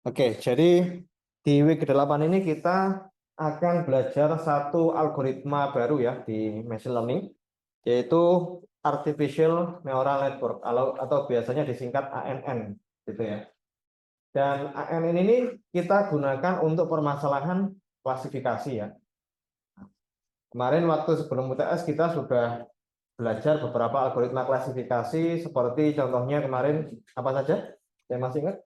Oke, jadi di week ke-8 ini kita akan belajar satu algoritma baru ya di machine learning, yaitu Artificial Neural Network atau biasanya disingkat ANN gitu ya. Dan ANN ini kita gunakan untuk permasalahan klasifikasi ya. Kemarin waktu sebelum UTS kita sudah belajar beberapa algoritma klasifikasi seperti contohnya kemarin apa saja? Saya masih ingat?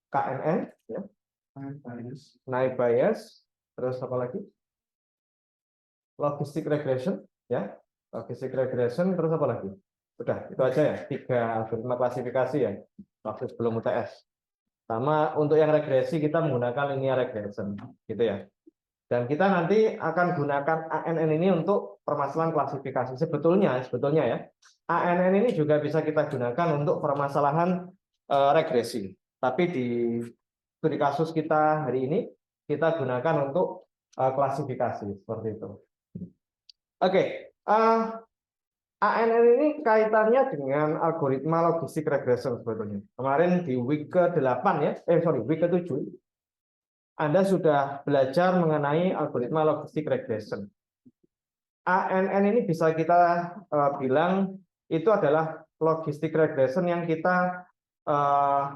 KNN ya. Naive Bayes, terus apa lagi? Logistic regression ya. Logistic regression, terus apa lagi? Udah, itu aja ya, 3 algoritma klasifikasi ya waktu sebelum UTS. Sama untuk yang regresi kita menggunakan linear regression gitu ya. Dan kita nanti akan gunakan ANN ini untuk permasalahan klasifikasi. Sebetulnya ya, ANN ini juga bisa kita gunakan untuk permasalahan regresi. Tapi di studi kasus kita hari ini kita gunakan untuk klasifikasi seperti itu. Oke, ANN ini kaitannya dengan algoritma logistic regression sebetulnya. Kemarin di week ke-8 ya, week ke-7 Anda sudah belajar mengenai algoritma logistic regression. ANN ini bisa kita bilang itu adalah logistic regression yang kita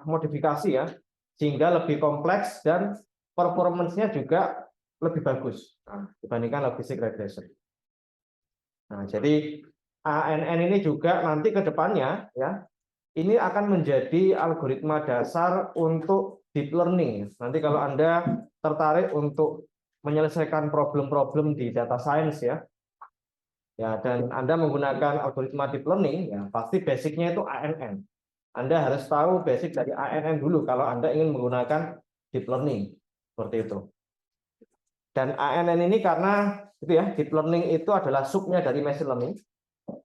modifikasi ya, sehingga lebih kompleks dan performance-nya juga lebih bagus dibandingkan logistic regression. Nah, jadi ANN ini juga nanti ke depannya ya, ini akan menjadi algoritma dasar untuk deep learning. Nanti kalau Anda tertarik untuk menyelesaikan problem-problem di data science ya, dan Anda menggunakan algoritma deep learning, ya pasti basicnya itu ANN. Anda harus tahu basic dari ANN dulu kalau Anda ingin menggunakan deep learning seperti itu. Dan ANN ini karena itu ya, deep learning itu adalah subnya dari machine learning.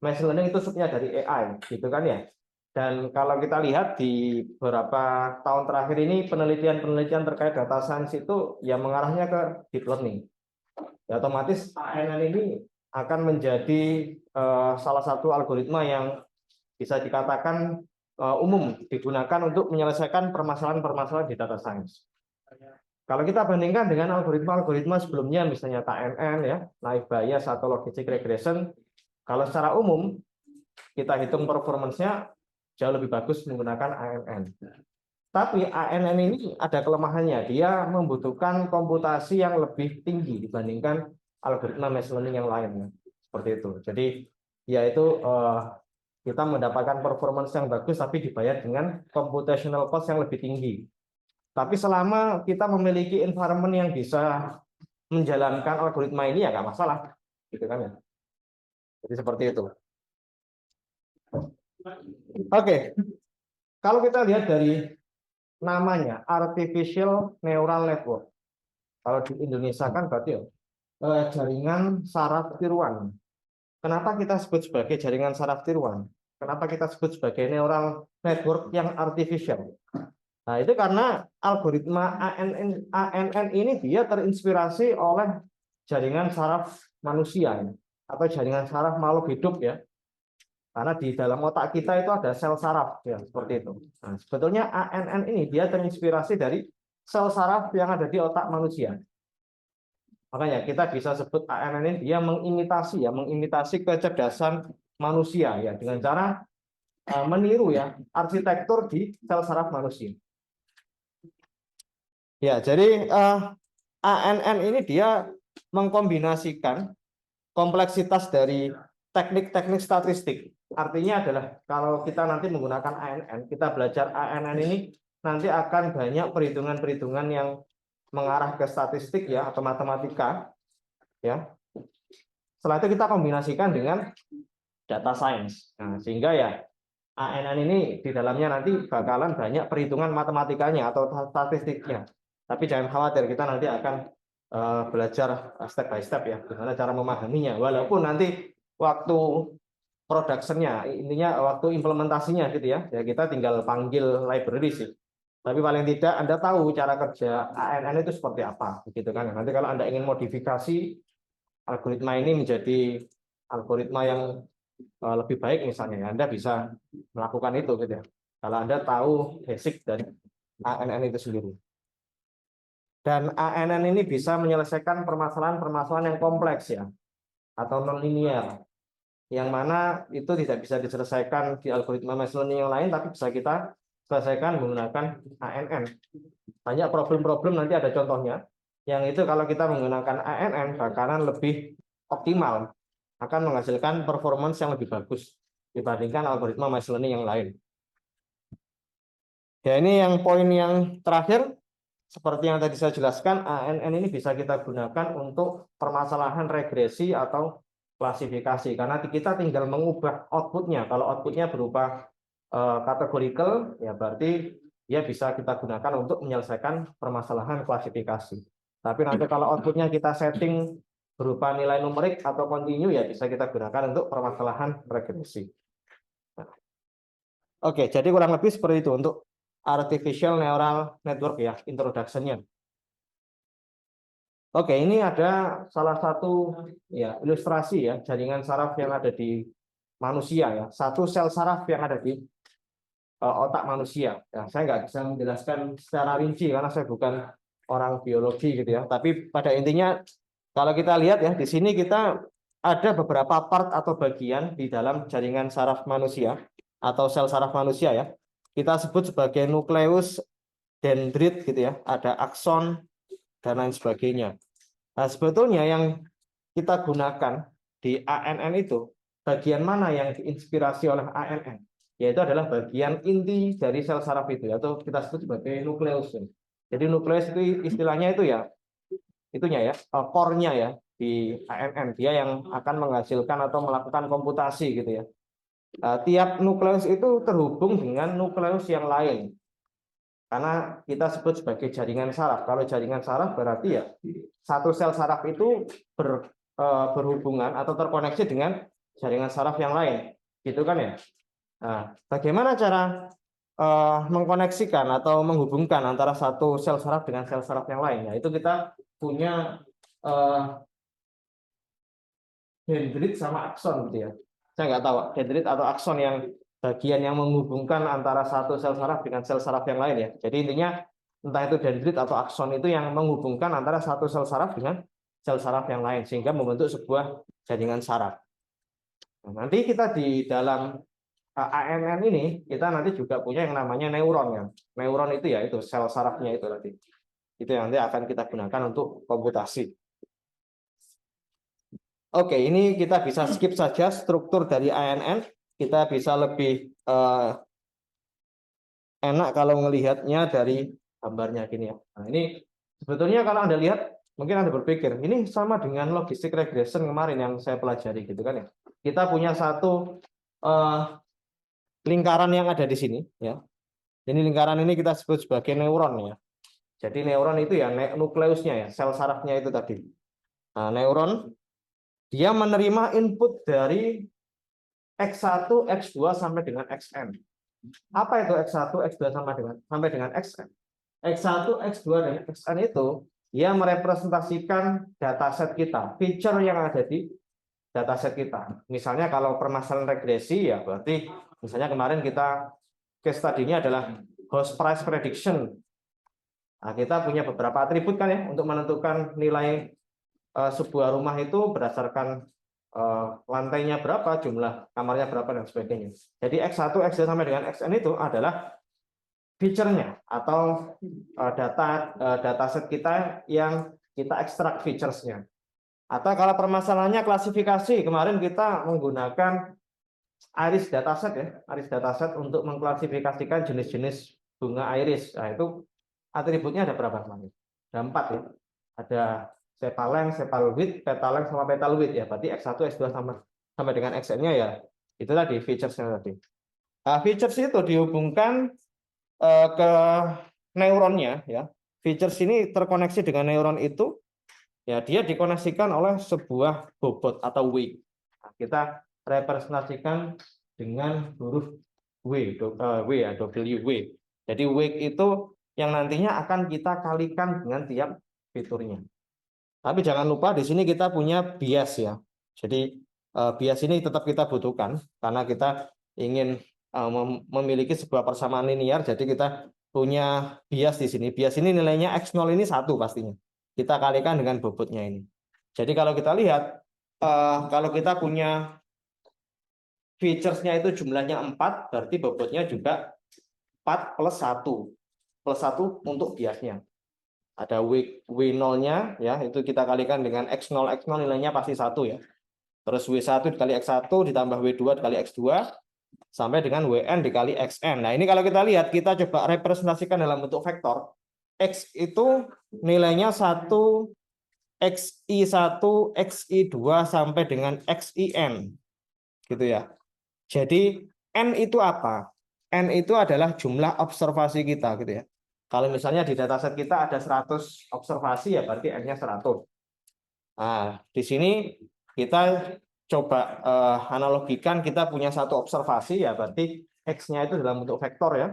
Machine learning itu subnya dari AI, gitu kan ya. Dan kalau kita lihat di beberapa tahun terakhir ini penelitian-penelitian terkait data science itu ya mengarahnya ke deep learning. Ya, otomatis ANN ini akan menjadi salah satu algoritma yang bisa dikatakan umum digunakan untuk menyelesaikan permasalahan-permasalahan di data science. Kalau kita bandingkan dengan algoritma-algoritma sebelumnya, misalnya KNN, ya, naive Bayes atau logistic regression, kalau secara umum kita hitung performance-nya jauh lebih bagus menggunakan ANN. Tapi ANN ini ada kelemahannya, dia membutuhkan komputasi yang lebih tinggi dibandingkan algoritma machine learning yang lain, seperti itu. Jadi, yaitu kita mendapatkan performance yang bagus, tapi dibayar dengan computational cost yang lebih tinggi. Tapi selama kita memiliki environment yang bisa menjalankan algoritma ini ya nggak masalah, gitu kan ya. Jadi seperti itu. Oke, kalau kita lihat dari namanya Artificial Neural Network, kalau di Indonesia kan berarti jaringan saraf tiruan. Kenapa kita sebut sebagai jaringan saraf tiruan? Kenapa kita sebut sebagai neural network yang artificial? Nah, itu karena algoritma ANN ini dia terinspirasi oleh jaringan saraf manusia atau jaringan saraf makhluk hidup ya. Karena di dalam otak kita itu ada sel saraf ya, seperti itu. Nah, sebetulnya ANN ini dia terinspirasi dari sel saraf yang ada di otak manusia. Makanya kita bisa sebut ANN ini dia mengimitasi kecerdasan manusia ya dengan cara meniru ya arsitektur di sel saraf manusia. Ya, jadi ANN ini dia mengkombinasikan kompleksitas dari teknik-teknik statistik. Artinya adalah kalau kita nanti menggunakan ANN, kita belajar ANN ini nanti akan banyak perhitungan-perhitungan yang mengarah ke statistik ya atau matematika ya. Setelah itu kita kombinasikan dengan data science. Nah, sehingga ya ANN ini di dalamnya nanti bakalan banyak perhitungan matematikanya atau statistiknya. Tapi jangan khawatir, kita nanti akan belajar step by step ya, gimana cara memahaminya. Walaupun nanti waktu production-nya, intinya waktu implementasinya gitu ya, kita tinggal panggil library sih. Tapi paling tidak Anda tahu cara kerja ANN itu seperti apa, gitu kan. Nanti kalau Anda ingin modifikasi algoritma ini menjadi algoritma yang lebih baik misalnya, Anda bisa melakukan itu gitu ya. Kalau Anda tahu basic dari ANN itu sendiri. Dan ANN ini bisa menyelesaikan permasalahan-permasalahan yang kompleks ya, atau non-linear, yang mana itu tidak bisa diselesaikan di algoritma machine learning yang lain, tapi bisa kita selesaikan menggunakan ANN. Banyak problem-problem nanti ada contohnya, yang itu kalau kita menggunakan ANN bakalan lebih optimal, akan menghasilkan performance yang lebih bagus dibandingkan algoritma machine learning yang lain. Ya, ini yang poin yang terakhir. Seperti yang tadi saya jelaskan, ANN ini bisa kita gunakan untuk permasalahan regresi atau klasifikasi. Karena kita tinggal mengubah outputnya. Kalau outputnya berupa categorical, ya berarti dia bisa kita gunakan untuk menyelesaikan permasalahan klasifikasi. Tapi nanti kalau outputnya kita setting berupa nilai numerik atau kontinu, ya bisa kita gunakan untuk permasalahan regresi. Oke, jadi kurang lebih seperti itu untuk artificial neural network ya, introduction-nya. Oke, ini ada salah satu ya ilustrasi ya jaringan saraf yang ada di manusia ya. Satu sel saraf yang ada di otak manusia. Ya, saya nggak bisa menjelaskan secara rinci karena saya bukan orang biologi gitu ya. Tapi pada intinya kalau kita lihat ya di sini kita ada beberapa part atau bagian di dalam jaringan saraf manusia atau sel saraf manusia ya. Kita sebut sebagai nukleus, dendrit gitu ya, ada akson dan lain sebagainya. Nah, sebetulnya yang kita gunakan di ANN itu bagian mana yang diinspirasi oleh ANN? Yaitu adalah bagian inti dari sel saraf itu, atau kita sebut sebagai nukleus. Jadi nukleus itu istilahnya itu ya, itunya ya, core-nya ya di ANN, dia yang akan menghasilkan atau melakukan komputasi gitu ya. Tiap nukleus itu terhubung dengan nukleus yang lain. Karena kita sebut sebagai jaringan saraf. Kalau jaringan saraf berarti ya satu sel saraf itu berhubungan atau terkoneksi dengan jaringan saraf yang lain. Gitu kan ya? Nah, bagaimana cara mengkoneksikan atau menghubungkan antara satu sel saraf dengan sel saraf yang lain? Nah, itu kita punya dendrit sama akson gitu ya. Saya nggak tahu dendrit atau akson yang bagian yang menghubungkan antara satu sel saraf dengan sel saraf yang lain ya. Jadi intinya entah itu dendrit atau akson itu yang menghubungkan antara satu sel saraf dengan sel saraf yang lain sehingga membentuk sebuah jaringan saraf. Nah, nanti kita di dalam ANN ini kita nanti juga punya yang namanya neuron ya. Neuron itu ya itu sel sarafnya itu nanti. Itu yang nanti akan kita gunakan untuk komputasi. Oke, ini kita bisa skip saja struktur dari ANN. Kita bisa lebih enak kalau melihatnya dari gambarnya gini ya. Nah, ini sebetulnya kalau Anda lihat, mungkin Anda berpikir, ini sama dengan logistic regression kemarin yang saya pelajari gitu kan ya. Kita punya satu lingkaran yang ada di sini ya. Ini lingkaran ini kita sebut sebagai neuron ya. Jadi neuron itu ya nukleusnya ya, sel sarafnya itu tadi. Nah, neuron dia menerima input dari X1, X2 sampai dengan Xn. Apa itu X1, X2 sampai dengan Xn? X1, X2 dan Xn itu dia merepresentasikan dataset kita, feature yang ada di dataset kita. Misalnya kalau permasalahan regresi ya berarti misalnya kemarin kita case study-nya adalah house price prediction. Nah, kita punya beberapa atribut kan ya untuk menentukan nilai sebuah rumah itu berdasarkan lantainya berapa, jumlah kamarnya berapa dan sebagainya. Jadi X1, X2 sampai dengan Xn itu adalah feature-nya atau dataset kita yang kita ekstrak features-nya. Atau kalau permasalahannya klasifikasi, kemarin kita menggunakan iris dataset ya, iris dataset untuk mengklasifikasikan jenis-jenis bunga iris. Nah, itu atributnya ada berapa kemarin? Ada 4 ya. Ada sepal length, sepal width, petal length sama petal width ya. Berarti X1, X2 sampai dengan Xn-nya ya. Itu tadi features-nya tadi. Nah, features itu dihubungkan ke neuronnya ya. Features ini terkoneksi dengan neuron itu ya, dia dikoneksikan oleh sebuah bobot atau W. Nah, kita representasikan dengan huruf W ya, W. Jadi W itu yang nantinya akan kita kalikan dengan tiap fiturnya. Tapi jangan lupa di sini kita punya bias ya. Jadi bias ini tetap kita butuhkan karena kita ingin memiliki sebuah persamaan linear. Jadi kita punya bias di sini. Bias ini nilainya X0 ini 1 pastinya. Kita kalikan dengan bobotnya ini. Jadi kalau kita lihat, kalau kita punya features-nya itu jumlahnya 4, berarti bobotnya juga 4 plus 1. Plus 1 untuk biasnya. Ada W0-nya, ya, itu kita kalikan dengan X0. X0 nilainya pasti 1 ya. Terus W1 dikali X1 ditambah W2 dikali X2 sampai dengan WN dikali XN. Nah, ini kalau kita lihat, kita coba representasikan dalam bentuk vektor. X itu nilainya 1, XI1, XI2 sampai dengan XIN. Gitu ya. Jadi N itu apa? N itu adalah jumlah observasi kita gitu ya. Kalau misalnya di dataset kita ada 100 observasi, ya berarti N-nya 100. Nah, di sini kita coba analogikan, kita punya satu observasi, ya berarti X-nya itu dalam bentuk vektor ya.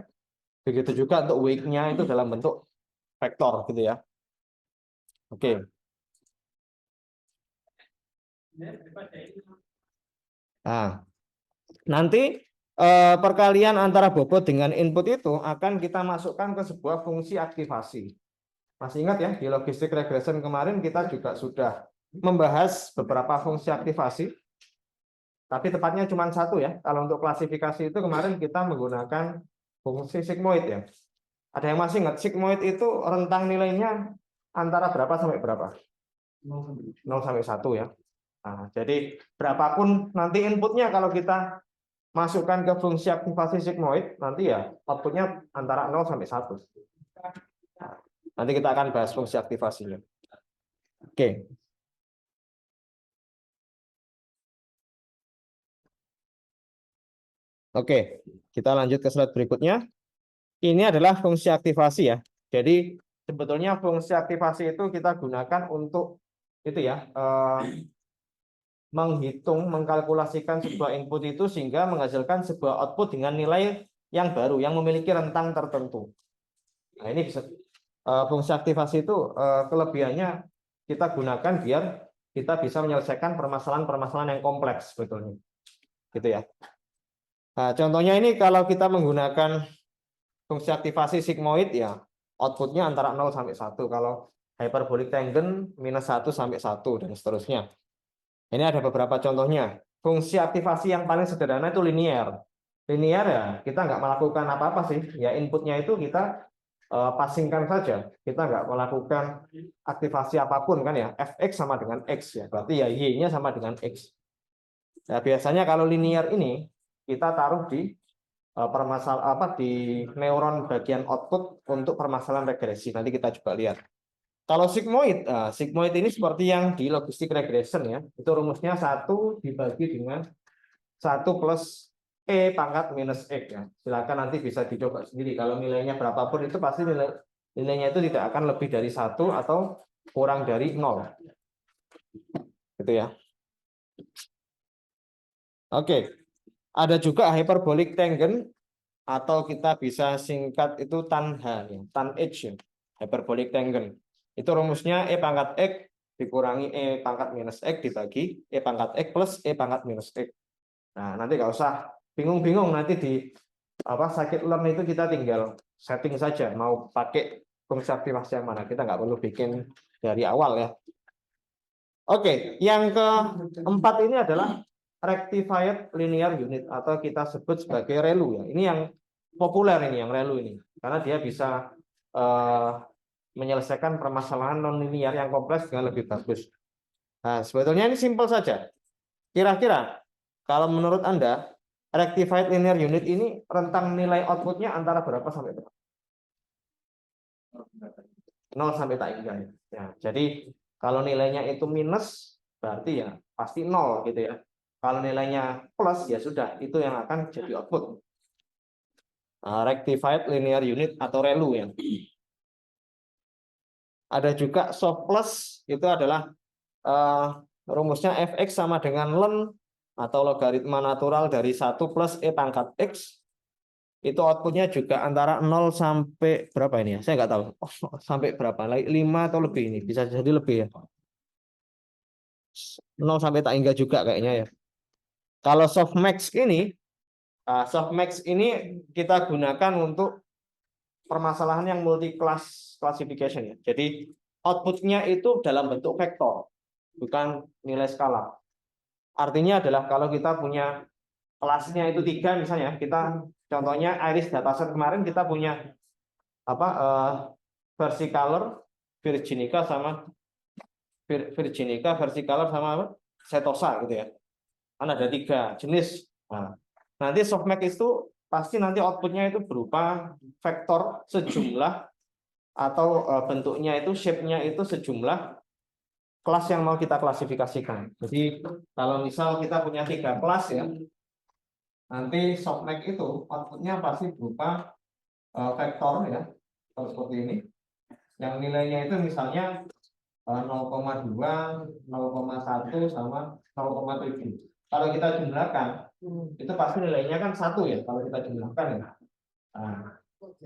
Begitu juga untuk weight-nya itu dalam bentuk vektor gitu ya. Oke. Nah, nanti perkalian antara bobot dengan input itu akan kita masukkan ke sebuah fungsi aktivasi. Masih ingat ya, di logistik regression kemarin kita juga sudah membahas beberapa fungsi aktivasi, tapi tepatnya cuma satu ya. Kalau untuk klasifikasi itu kemarin kita menggunakan fungsi sigmoid ya. Ada yang masih ingat, sigmoid itu rentang nilainya antara berapa sampai berapa? 0 sampai 1 ya. Nah, jadi berapapun nanti inputnya, kalau kita masukkan ke fungsi aktivasi sigmoid, nanti ya outputnya antara 0 sampai 1. Nah, nanti kita akan bahas fungsi aktivasinya. Oke. Oke, kita lanjut ke slide berikutnya. Ini adalah fungsi aktivasi ya. Jadi sebetulnya fungsi aktivasi itu kita gunakan untuk itu ya, menghitung, mengkalkulasikan sebuah input itu sehingga menghasilkan sebuah output dengan nilai yang baru, yang memiliki rentang tertentu. Nah, ini bisa, fungsi aktivasi itu kelebihannya kita gunakan biar kita bisa menyelesaikan permasalahan-permasalahan yang kompleks sebetulnya. Gitu ya. Nah, contohnya ini kalau kita menggunakan fungsi aktivasi sigmoid ya, outputnya antara 0 sampai 1. Kalau hyperbolic tangent minus 1 sampai 1 dan seterusnya. Ini ada beberapa contohnya. Fungsi aktivasi yang paling sederhana itu linear. Linear ya, kita nggak melakukan apa-apa sih. Ya inputnya itu kita passingkan saja. Kita nggak melakukan aktivasi apapun kan ya. Fx sama dengan x ya. Berarti ya y-nya sama dengan x. Nah, biasanya kalau linear ini kita taruh di di neuron bagian output untuk permasalahan regresi. Nanti kita coba lihat. Kalau sigmoid, sigmoid ini seperti yang di logistik regression ya. Itu rumusnya 1 dibagi dengan 1 plus E pangkat minus X ya. Silakan nanti bisa dicoba sendiri. Kalau nilainya berapapun itu pasti nilainya itu tidak akan lebih dari 1 atau kurang dari 0. Gitu ya. Oke. Ada juga hyperbolic tangent, atau kita bisa singkat itu tan H ya, tan H ya. Hyperbolic tangent. Itu rumusnya E pangkat X dikurangi E pangkat minus X dibagi E pangkat X plus E pangkat minus X. Nah, nanti nggak usah bingung-bingung, nanti di scikit-learn itu kita tinggal setting saja mau pakai fungsi aktivasi yang mana. Kita nggak perlu bikin dari awal ya. Oke, yang keempat ini adalah rectified linear unit atau kita sebut sebagai ReLU ya. Ini yang populer ini, yang ReLU ini, karena dia bisa menyelesaikan permasalahan non-linear yang kompleks dengan lebih bagus. Nah, sebetulnya ini simpel saja. Kira-kira kalau menurut Anda, rectified linear unit ini rentang nilai outputnya antara berapa sampai berapa? 0 sampai tak hingga. Ya, jadi kalau nilainya itu minus, berarti ya pasti 0 gitu ya. Kalau nilainya plus, ya sudah, itu yang akan jadi output. Rectified linear unit atau ReLU ya. Ada juga soft plus, itu adalah rumusnya fx sama dengan ln atau logaritma natural dari 1 plus e pangkat x. Itu outputnya juga antara 0 sampai berapa ini ya? Saya nggak tahu. Sampai berapa? 5 atau lebih ini. Bisa jadi lebih ya. 0 sampai tak hingga juga kayaknya ya. Kalau softmax ini Softmax ini kita gunakan untuk permasalahan yang multi class classification ya. Jadi outputnya itu dalam bentuk vektor, bukan nilai skala. Artinya adalah kalau kita punya kelasnya itu 3 misalnya, kita contohnya Iris dataset kemarin kita punya apa versicolor, virginica sama versicolor sama apa? Setosa gitu ya. Kan ada 3 jenis. Nah, nanti softmax itu pasti nanti outputnya itu berupa vektor sejumlah atau bentuknya itu shape-nya itu sejumlah kelas yang mau kita klasifikasikan. Jadi kalau misal kita punya 3 kelas ya, nanti softmax itu outputnya pasti berupa vektor ya, seperti ini. Yang nilainya itu misalnya 0,2, 0,1 sama 0,7. Kalau kita jumlahkan, itu pasti nilainya kan 1 ya, kalau kita jumlahkan ya. Nah,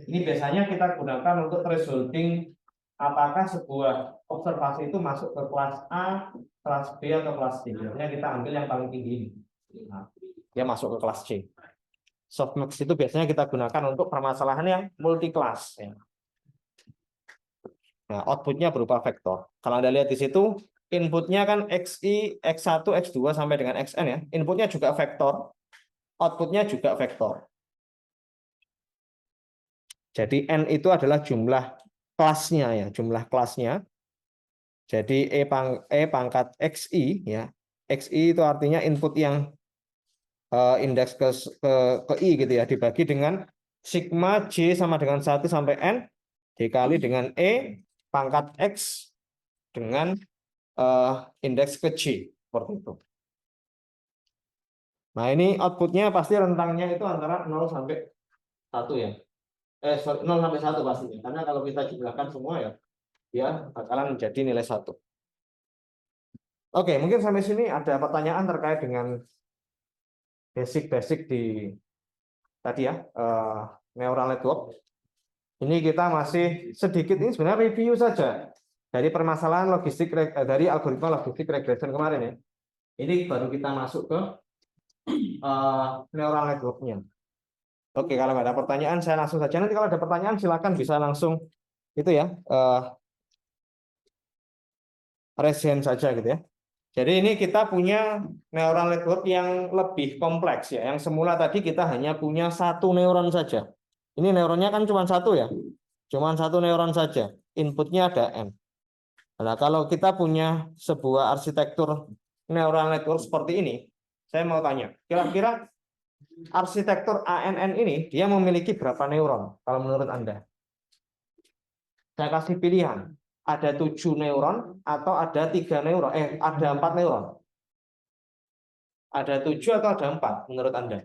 ini biasanya kita gunakan untuk thresholding apakah sebuah observasi itu masuk ke kelas A, kelas B, atau kelas C. Biasanya kita ambil yang paling tinggi ini. Nah, dia masuk ke kelas C. Softmax itu biasanya kita gunakan untuk permasalahan yang multi kelas. Ya. Nah, outputnya berupa vektor. Kalau Anda lihat di situ, inputnya kan XI, X1, X2 sampai dengan XN ya. Inputnya juga vektor, outputnya juga vektor. Jadi N itu adalah jumlah kelasnya ya, jumlah kelasnya. Jadi E pangkat XI ya. XI itu artinya input yang indeks ke I gitu ya, dibagi dengan sigma J sama dengan 1 sampai N dikali dengan E pangkat X dengan indeks ke J seperti itu. Nah, ini outputnya pasti rentangnya itu antara 0 sampai 1 ya. 0 sampai 1 pastinya. Karena kalau kita jumlahkan semua ya, dia bakalan menjadi nilai 1. Oke, mungkin sampai sini ada pertanyaan terkait dengan basic-basic di tadi ya, neural network. Ini kita masih sedikit, ini sebenarnya review saja dari permasalahan logistik dari algoritma logistik regression kemarin ya. Ini baru kita masuk ke neural network-nya. Oke, kalau nggak ada pertanyaan saya langsung saja. Nanti kalau ada pertanyaan silakan bisa langsung itu ya, raise hand saja gitu ya. Jadi ini kita punya neural network yang lebih kompleks ya. Yang semula tadi kita hanya punya 1 neuron saja. Ini neuronnya kan cuma 1 ya. Cuma 1 neuron saja. Inputnya ada N. Nah, kalau kita punya sebuah arsitektur neural network seperti ini, saya mau tanya, kira-kira arsitektur ANN ini dia memiliki berapa neuron kalau menurut Anda? Saya kasih pilihan. Ada 7 neuron atau ada 3 neuron? Ada 4 neuron. Ada 7 atau ada 4 menurut Anda?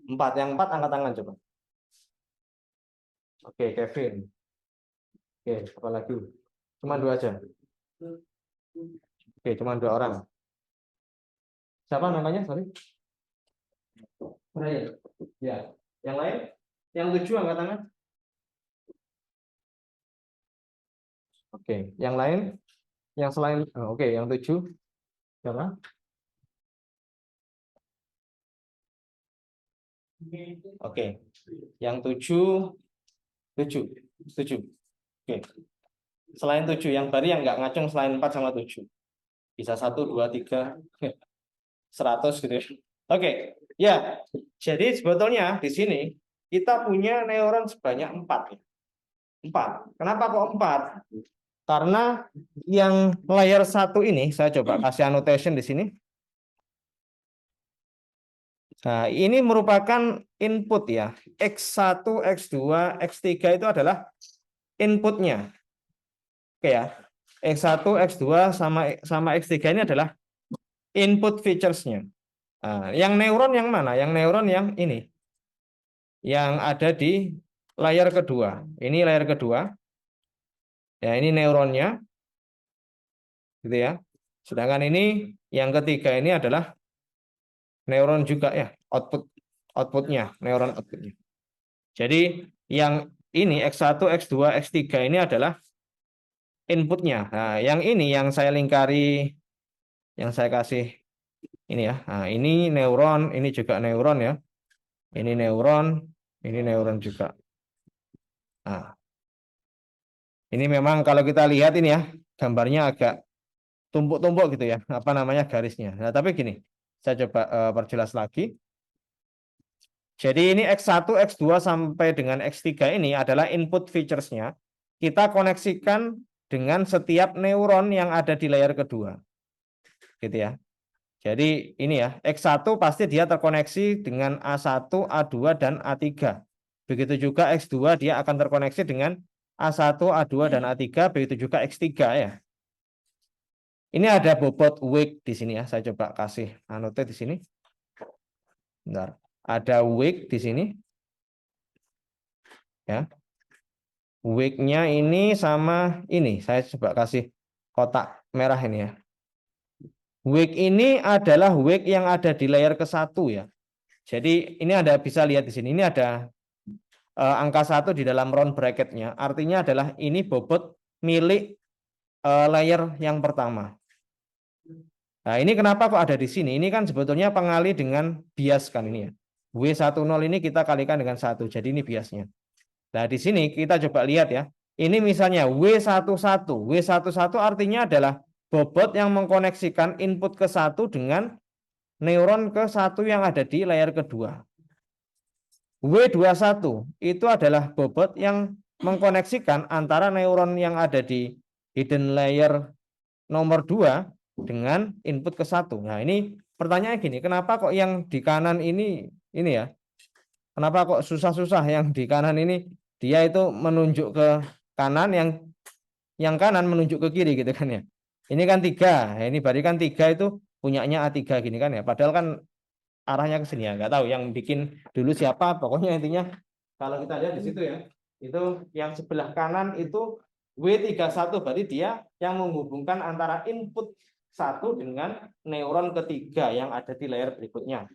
4. Yang 4 angkat tangan coba. Oke, Kevin. Oke, apa lagi? Cuma 2 aja. Oke, cuma 2 orang. Siapa namanya? Sorry. Brian. Ya. Yang lain? Yang 7 angkat tangan. Oke, yang lain? Yang selain oke, yang 7 siapa? Oke. Yang 7 Oke. Selain 7 yang baru yang nggak ngacung selain 4 sama 7. Bisa 1 2 3 100 gitu. Oke. Ya. Jadi sebetulnya di sini kita punya neuron sebanyak 4. 4. Kenapa kok 4? Karena yang layer 1 ini saya coba kasih annotation di sini. Nah, ini merupakan input ya. X1, X2, X3 itu adalah inputnya. Oke ya. X1, X2 sama X3 ini adalah input features-nya. Nah, yang neuron yang mana? Yang neuron yang ini. Yang ada di layer kedua. Ini layer kedua. Ya, ini neuronnya. Gitu ya. Sedangkan ini yang ketiga ini adalah neuron juga ya, outputnya, neuron outputnya. Jadi yang ini X1, X2, X3 ini adalah inputnya. Nah, yang ini yang saya lingkari, yang saya kasih Ini ya. Nah, ini neuron, ini juga neuron ya. Ini neuron juga. Nah, ini memang kalau kita lihat ini ya, gambarnya agak tumpuk-tumpuk gitu ya, apa namanya garisnya. Nah, tapi gini, saya coba perjelas lagi. Jadi ini X1, X2 sampai dengan X3 ini adalah input features-nya. Kita koneksikan dengan setiap neuron yang ada di layer kedua. Gitu ya. Jadi ini ya, X1 pasti dia terkoneksi dengan A1, A2, dan A3. Begitu juga X2 dia akan terkoneksi dengan A1, A2, dan A3. Begitu juga X3 ya. Ini ada bobot wake di sini ya. Saya coba kasih annotate di sini. Bentar. Ada wake di sini. Ya. Wake-nya ini sama ini. Saya coba kasih kotak merah ini ya. Wake ini adalah wake yang ada di layer ke-1 ya. Jadi ini Anda bisa lihat di sini. Ini ada angka 1 di dalam round bracket-nya. Artinya adalah ini bobot milik layer yang pertama. Nah, ini kenapa kok ada di sini? Ini kan sebetulnya pengali dengan bias kan ini ya. W10 ini kita kalikan dengan 1. Jadi ini biasnya. Nah, di sini kita coba lihat ya. Ini misalnya W11. W11 artinya adalah bobot yang mengkoneksikan input ke 1 dengan neuron ke 1 yang ada di layer kedua. W21 itu adalah bobot yang mengkoneksikan antara neuron yang ada di hidden layer nomor 2 dengan input ke 1. Nah, ini pertanyaannya gini, kenapa kok yang di kanan ini ya? Kenapa kok susah-susah yang di kanan ini dia itu menunjuk ke kanan, yang kanan menunjuk ke kiri gitu kan ya. Ini kan 3. Nah, ini berarti kan 3 itu punyanya A3 gini kan ya. Padahal kan arahnya ke sini ya. Nggak tahu yang bikin dulu siapa, pokoknya intinya kalau kita lihat di situ ya. Itu yang sebelah kanan itu W31 berarti dia yang menghubungkan antara input 1 dengan neuron ketiga yang ada di layar berikutnya.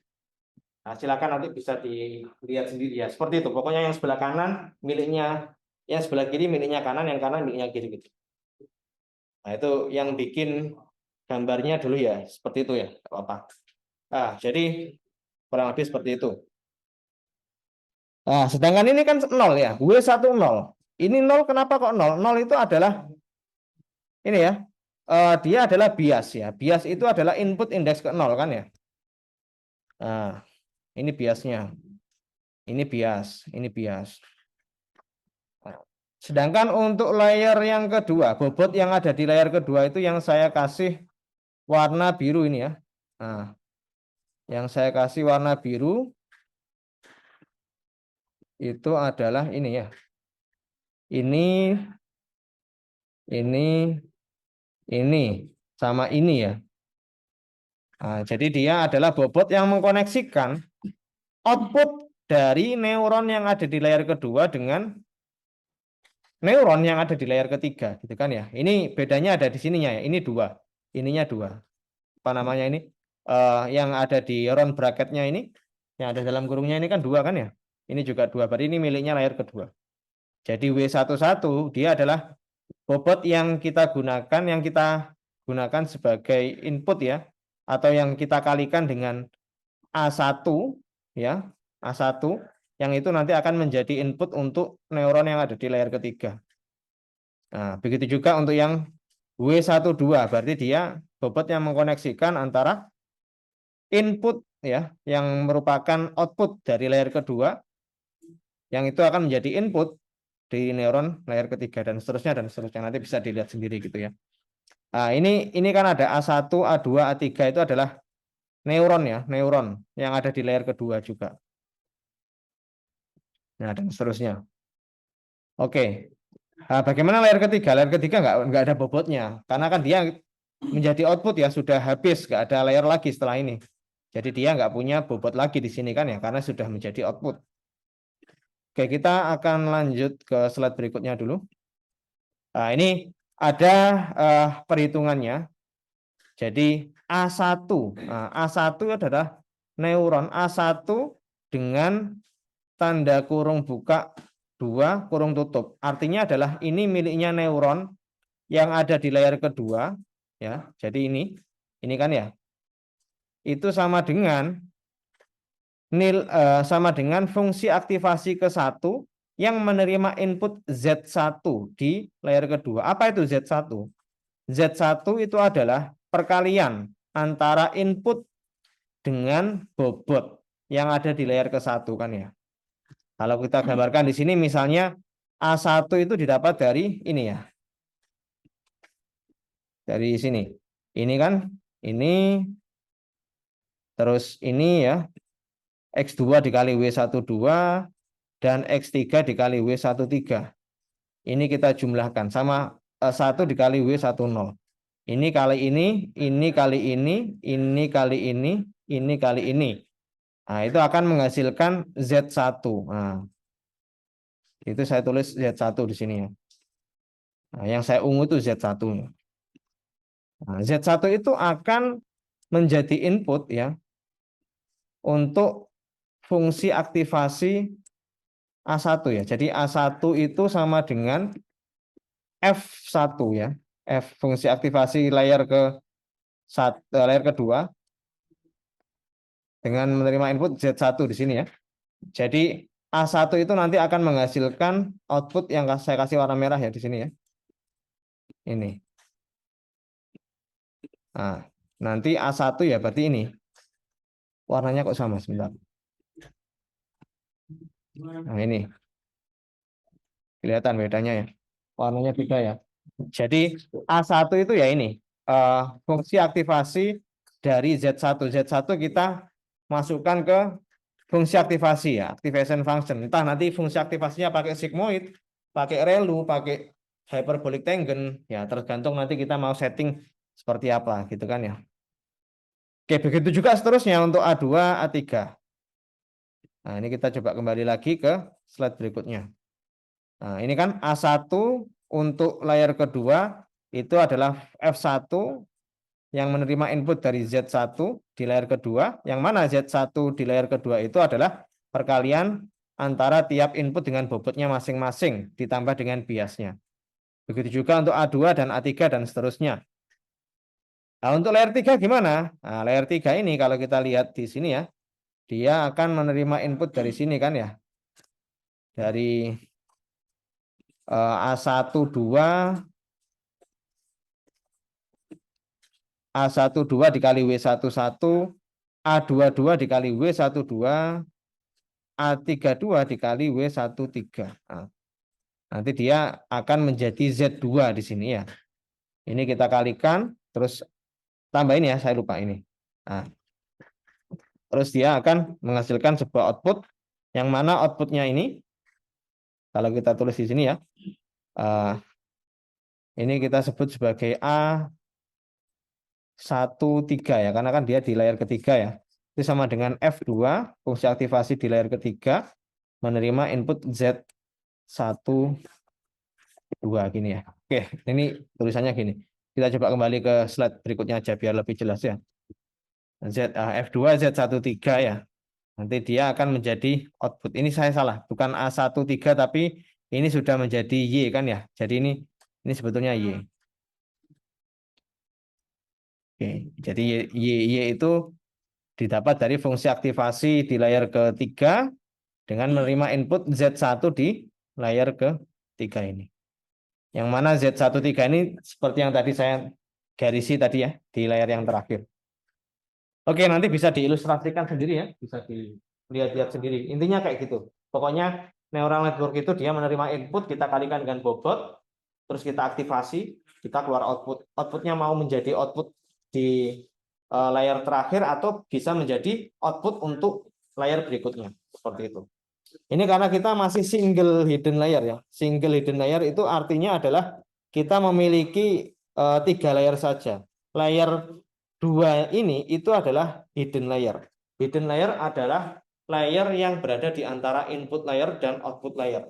Nah, silakan nanti bisa dilihat sendiri ya. Seperti itu. Pokoknya yang sebelah kanan miliknya, yang sebelah kiri miliknya kanan, yang kanan miliknya kiri gitu. Nah, itu yang bikin gambarnya dulu ya, seperti itu ya, apa. Nah, jadi kurang lebih seperti itu. Nah, sedangkan ini kan 0 ya, W10. Ini 0 kenapa kok 0? 0 itu adalah ini ya, dia adalah bias ya. Bias itu adalah input indeks ke 0 kan ya. Nah, ini biasnya. Ini bias, ini bias. Sedangkan untuk layer yang kedua, bobot yang ada di layer kedua itu yang saya kasih warna biru ini ya. Nah, yang saya kasih warna biru itu adalah ini ya. Ini sama ini ya. Nah, jadi dia adalah bobot yang mengkoneksikan output dari neuron yang ada di layar kedua dengan neuron yang ada di layar ketiga, gitu kan ya. Ini bedanya ada di sininya ya. Ini 2, ininya 2. Apa namanya ini? Yang ada di round bracketnya ini, yang ada dalam kurungnya ini kan 2 kan ya. Ini juga 2. Berarti ini miliknya layar kedua. Jadi W11 dia adalah bobot yang kita gunakan sebagai input ya, atau yang kita kalikan dengan A1 ya, A1 yang itu nanti akan menjadi input untuk neuron yang ada di layar ketiga. Nah, begitu juga untuk yang W12 berarti dia bobot yang mengkoneksikan antara input ya yang merupakan output dari layar kedua yang itu akan menjadi input di neuron layar ketiga dan seterusnya nanti bisa dilihat sendiri gitu ya. Nah, ini kan ada A1, A2, A3 itu adalah neuron ya, neuron yang ada di layar kedua juga. Nah, dan seterusnya. Oke. Nah, bagaimana layar ketiga? Layar ketiga nggak ada bobotnya karena kan dia menjadi output ya sudah habis, nggak ada layar lagi setelah ini. Jadi dia nggak punya bobot lagi di sini kan ya karena sudah menjadi output. Oke, kita akan lanjut ke slide berikutnya dulu. Nah, ini ada perhitungannya. Jadi A1. Nah, A1 adalah neuron A1 dengan tanda kurung buka 2 kurung tutup. Artinya adalah ini miliknya neuron yang ada di layar kedua ya. Jadi ini kan ya. itu sama dengan sama dengan fungsi aktivasi ke-1 yang menerima input Z1 di layer kedua. Apa itu Z1? Z1 itu adalah perkalian antara input dengan bobot yang ada di layer ke-1 kan ya. Kalau kita gambarkan di sini misalnya A1 itu didapat dari ini ya. Dari sini. Ini kan, ini, terus ini ya. X2 dikali W12 dan X3 dikali W13. Ini kita jumlahkan sama 1 dikali W10. Ini kali ini kali ini kali ini kali ini. Nah, itu akan menghasilkan Z1. Nah, itu saya tulis Z1 di sini ya. Nah, yang saya ungu itu Z1. Nah, Z1 itu akan menjadi input ya untuk fungsi aktivasi A1 ya. Jadi A1 itu sama dengan F1 ya. F fungsi aktivasi layar layar kedua dengan menerima input Z1 di sini ya. Jadi A1 itu nanti akan menghasilkan output yang saya kasih warna merah ya di sini ya. Ini. Nah, nanti A1 ya berarti ini. Warnanya kok sama sebentar. Nah, ini. Kelihatan bedanya ya. Warnanya beda ya. Jadi A1 itu ya ini. Fungsi aktivasi dari Z1. Z1 kita masukkan ke fungsi aktivasi ya, activation function. Entah nanti fungsi aktivasinya pakai sigmoid, pakai relu, pakai hyperbolic tangent, ya tergantung nanti kita mau setting seperti apa gitu kan ya. Oke, begitu juga seterusnya untuk A2, A3. Nah, ini kita coba kembali lagi ke slide berikutnya. Nah, ini kan A1 untuk layar kedua itu adalah F1 yang menerima input dari Z1 di layar kedua, yang mana Z1 di layar kedua itu adalah perkalian antara tiap input dengan bobotnya masing-masing ditambah dengan biasnya. Begitu juga untuk A2 dan A3 dan seterusnya. Nah, untuk layer 3 gimana? Nah, layer 3 ini kalau kita lihat di sini ya, dia akan menerima input dari sini kan ya. Dari A12 A12 dikali W11, A22 dikali W12, A32 dikali W13. Nah, nanti dia akan menjadi Z2 di sini ya. Ini kita kalikan, terus tambah ini ya, saya lupa ini. Nah, terus dia akan menghasilkan sebuah output, yang mana outputnya ini, kalau kita tulis di sini ya, ini kita sebut sebagai A13 ya, karena kan dia di layar ketiga ya. Itu sama dengan F2, fungsi aktivasi di layar ketiga, menerima input Z1, 2 gini ya. Oke, ini tulisannya gini. Kita coba kembali ke slide berikutnya aja biar lebih jelas ya. F2 Z13 ya. Nanti dia akan menjadi output. Ini saya salah, bukan A13 tapi ini sudah menjadi Y kan ya. Jadi ini sebetulnya Y. Oke, jadi Y itu didapat dari fungsi aktivasi di layar ketiga dengan menerima input Z1 di layar ketiga ini. Yang mana Z13 ini seperti yang tadi saya garisi tadi ya di layar yang terakhir. Oke, nanti bisa diilustrasikan sendiri ya, bisa dilihat-lihat sendiri. Intinya kayak gitu. Pokoknya neural network itu dia menerima input, kita kalikan dengan bobot, terus kita aktivasi, kita keluar output. Outputnya mau menjadi output di layar terakhir atau bisa menjadi output untuk layar berikutnya. Seperti itu. Ini karena kita masih single hidden layer ya. Single hidden layer itu artinya adalah kita memiliki 3 layer saja. Layer 2 ini itu adalah hidden layer. Hidden layer adalah layer yang berada di antara input layer dan output layer.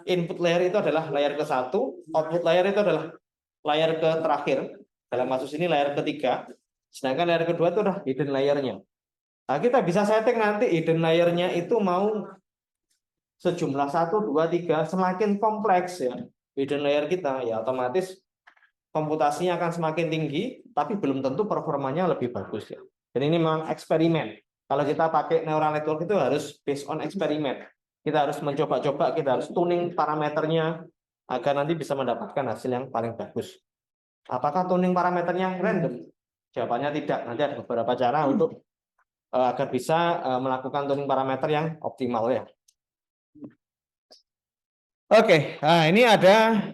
Input layer itu adalah layer ke-1, output layer itu adalah layer ke terakhir. Dalam kasus ini layer ketiga. Sedangkan layer kedua itu adalah hidden layernya. Nah, kita bisa setting nanti hidden layernya itu mau sejumlah 1, 2, 3, semakin kompleks ya hidden layer kita, ya otomatis komputasinya akan semakin tinggi, tapi belum tentu performanya lebih bagus ya. Jadi ini memang eksperimen. Kalau kita pakai neural network itu harus based on eksperimen. Kita harus mencoba-coba, kita harus tuning parameternya agar nanti bisa mendapatkan hasil yang paling bagus. Apakah tuning parameternya random? Jawabannya tidak. Nanti ada beberapa cara untuk agar bisa melakukan tuning parameter yang optimal ya. Oke, nah ini ada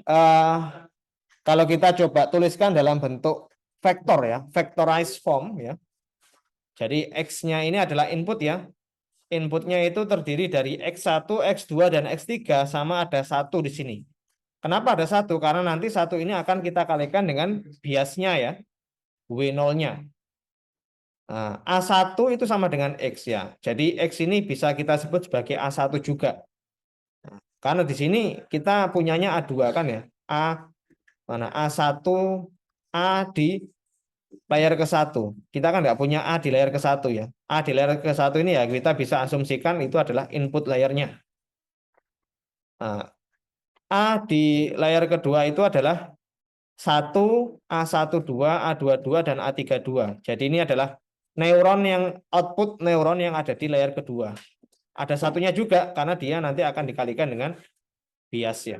kalau kita coba tuliskan dalam bentuk vektor ya, vectorized form ya. Jadi X-nya ini adalah input ya. Inputnya itu terdiri dari X1, X2, dan X3 sama ada 1 di sini. Kenapa ada 1? Karena nanti 1 ini akan kita kalikan dengan biasnya ya, W0-nya. Nah, A1 itu sama dengan X ya. Jadi X ini bisa kita sebut sebagai A1 juga. Nah, karena di sini kita punyanya A2 kan ya. Mana A1 A di layar ke-1. Kita kan nggak punya A di layar ke-1 ya. A di layar ke-1 ini ya kita bisa asumsikan itu adalah input layarnya. Nah, A di layar kedua itu adalah 1, A12, A22, dan A32. Jadi ini adalah neuron yang output neuron yang ada di layar kedua. Ada satunya juga karena dia nanti akan dikalikan dengan bias ya.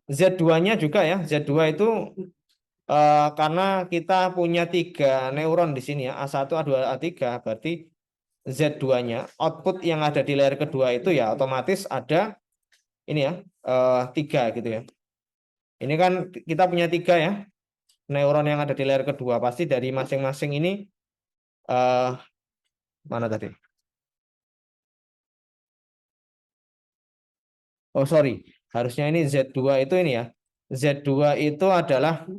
Z2-nya juga ya. Z2 itu karena kita punya 3 neuron di sini ya, A1, A2, A3, berarti Z2-nya output yang ada di layar kedua itu ya otomatis ada ini ya 3 gitu ya. Ini kan kita punya 3 ya neuron yang ada di layar kedua, pasti dari masing-masing ini mana tadi? Oh sorry, harusnya ini Z2 itu ini ya. Z2 itu adalah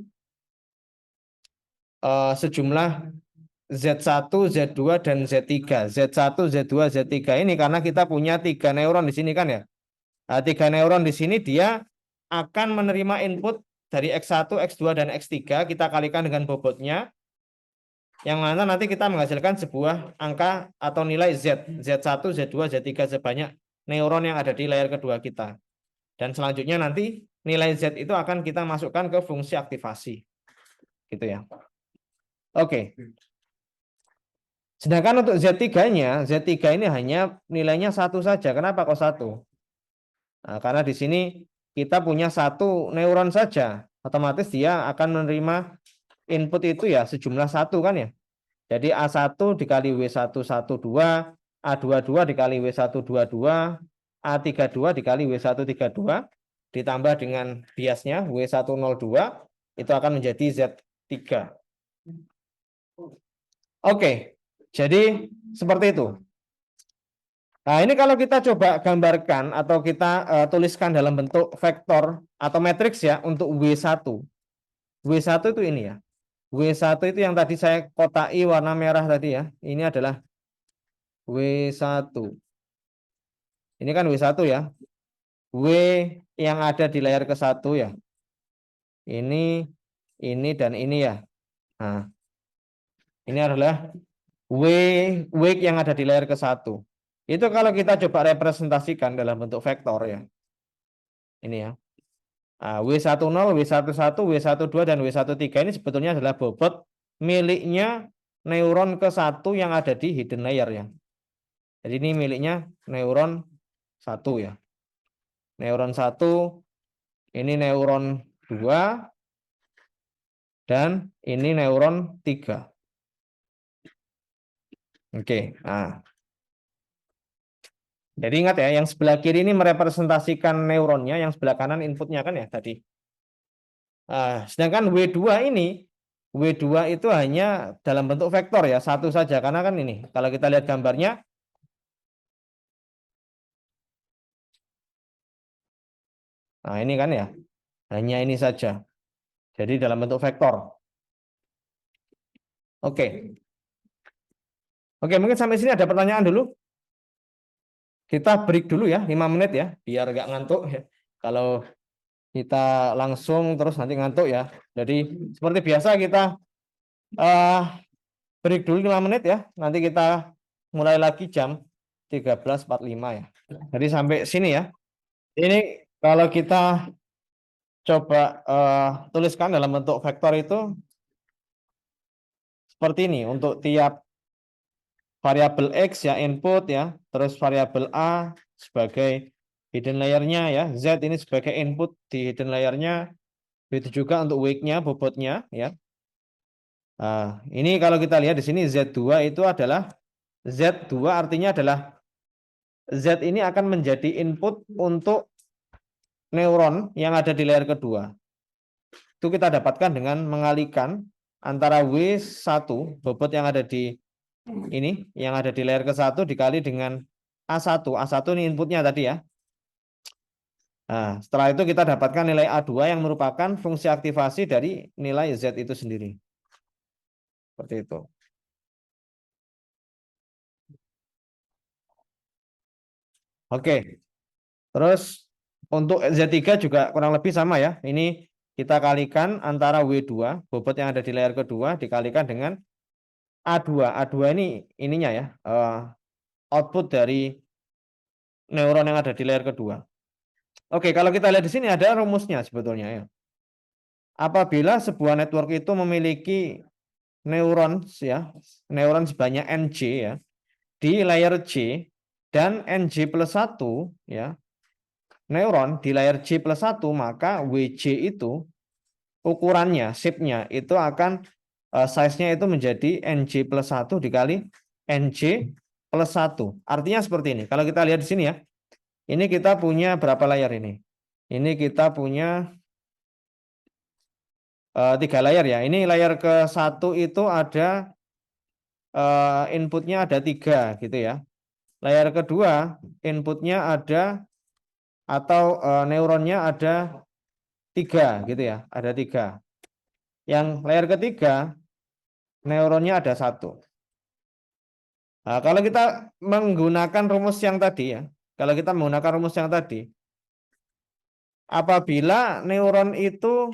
sejumlah Z1, Z2, dan Z3. Z1, Z2, Z3 ini karena kita punya 3 neuron di sini kan ya. Nah, 3 neuron di sini dia akan menerima input dari X1, X2, dan X3. Kita kalikan dengan bobotnya. Yang mana nanti kita menghasilkan sebuah angka atau nilai Z. Z1, Z2, Z3 sebanyak neuron yang ada di layar kedua kita. Dan selanjutnya nanti nilai Z itu akan kita masukkan ke fungsi aktivasi. Gitu ya. Oke. Sedangkan untuk Z3-nya, Z3 ini hanya nilainya 1 saja. Kenapa kok 1? Nah, karena di sini kita punya 1 neuron saja. Otomatis dia akan menerima input itu ya sejumlah 1 kan ya. Jadi A1 dikali W112, A22 dikali W122, A32 dikali W132, ditambah dengan biasnya W102, itu akan menjadi Z3. Oke, jadi seperti itu. Nah, ini kalau kita coba gambarkan atau kita tuliskan dalam bentuk vektor atau matriks ya untuk W1. W1 itu ini ya. W1 itu yang tadi saya kotai warna merah tadi ya. Ini adalah W1. Ini kan W1 ya. W yang ada di layar ke-1 ya. Ini dan ini ya. Nah, ini adalah W yang ada di layar ke-1. Itu kalau kita coba representasikan dalam bentuk vektor ya. Ini ya. Nah, W10, W11, W12, dan W13 ini sebetulnya adalah bobot miliknya neuron ke-1 yang ada di hidden layer ya. Jadi ini miliknya neuron 1 ya. Neuron 1, ini neuron 2, dan ini neuron 3. Oke, nah. Jadi ingat ya, yang sebelah kiri ini merepresentasikan neuronnya, yang sebelah kanan inputnya kan ya tadi. Nah, sedangkan W2 itu hanya dalam bentuk vektor ya, 1 saja. Karena kan ini, kalau kita lihat gambarnya, nah ini kan ya, hanya ini saja. Jadi dalam bentuk vektor. Oke. Oke, mungkin sampai sini ada pertanyaan dulu. Kita break dulu ya, 5 menit ya, biar nggak ngantuk ya. Kalau kita langsung terus nanti ngantuk ya. Jadi seperti biasa kita break dulu 5 menit ya. Nanti kita mulai lagi jam 13.45 ya. Jadi sampai sini ya. Ini kalau kita coba tuliskan dalam bentuk vektor itu seperti ini untuk tiap variabel X ya input ya, terus variabel A sebagai hidden layernya ya, Z ini sebagai input di hidden layernya, begitu juga untuk weight-nya, bobotnya ya. Nah, ini kalau kita lihat di sini Z2 itu adalah Z2 artinya adalah Z ini akan menjadi input untuk neuron yang ada di layer kedua. Itu kita dapatkan dengan mengalihkan antara W1 bobot yang ada di ini yang ada di layer ke-1 dikali dengan A1. A1 ini inputnya tadi ya. Nah, setelah itu kita dapatkan nilai A2 yang merupakan fungsi aktivasi dari nilai Z itu sendiri. Seperti itu. Oke. Terus untuk Z3 juga kurang lebih sama ya. Ini kita kalikan antara W2 bobot yang ada di layer kedua dikalikan dengan A2. A2 ini ininya ya, output dari neuron yang ada di layer kedua. Oke, kalau kita lihat di sini ada rumusnya sebetulnya ya. Apabila sebuah network itu memiliki neuron ya, neuron sebanyak NJ ya, di layer C dan NJ plus 1 ya, neuron di layer C plus 1, maka WJ itu ukurannya, shape-nya itu akan size-nya itu menjadi NJ plus 1 dikali NJ plus 1. Artinya seperti ini. Kalau kita lihat di sini ya, ini kita punya berapa layar ini? Ini kita punya 3 layar ya. Ini layar ke-1 itu ada inputnya ada 3 gitu ya. Layar kedua inputnya ada atau neuronnya ada 3 gitu ya. Ada 3. Yang layar ketiga neuronnya ada 1. Nah, kalau kita menggunakan rumus yang tadi ya, kalau kita menggunakan rumus yang tadi, apabila neuron itu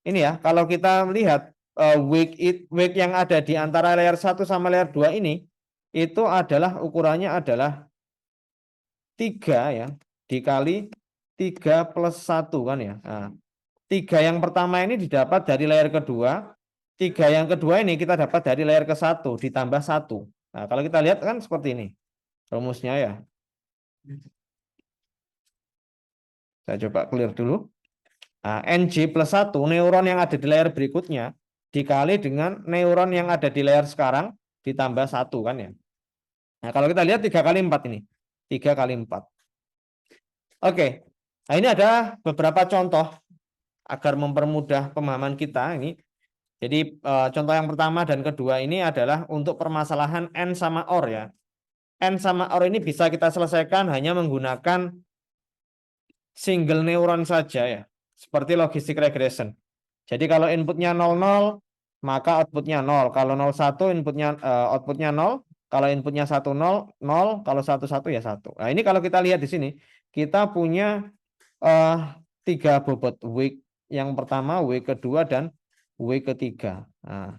ini ya, kalau kita melihat wake yang ada di antara layar 1 sama layar 2 ini itu adalah ukurannya adalah 3 ya, dikali 3 plus 1 kan ya. Nah, 3 yang pertama ini didapat dari layar kedua, 3 yang kedua ini kita dapat dari layar ke-1 ditambah 1. Nah, kalau kita lihat kan seperti ini rumusnya ya. Saya coba clear dulu. Nah, NJ plus 1 neuron yang ada di layar berikutnya dikali dengan neuron yang ada di layar sekarang ditambah 1 kan ya. Nah, kalau kita lihat 3 kali 4 ini. 3 kali 4. Oke. Nah, ini ada beberapa contoh agar mempermudah pemahaman kita ini. Jadi contoh yang pertama dan kedua ini adalah untuk permasalahan N sama OR ya. N sama OR ini bisa kita selesaikan hanya menggunakan single neuron saja ya. Seperti logistic regression. Jadi kalau inputnya 00, maka outputnya 0. Kalau 01 inputnya outputnya 0. Kalau inputnya 10, 0. Kalau 11 ya 1. Nah, ini kalau kita lihat di sini, kita punya 3 bobot. W yang pertama, W kedua, dan W ketiga. Nah,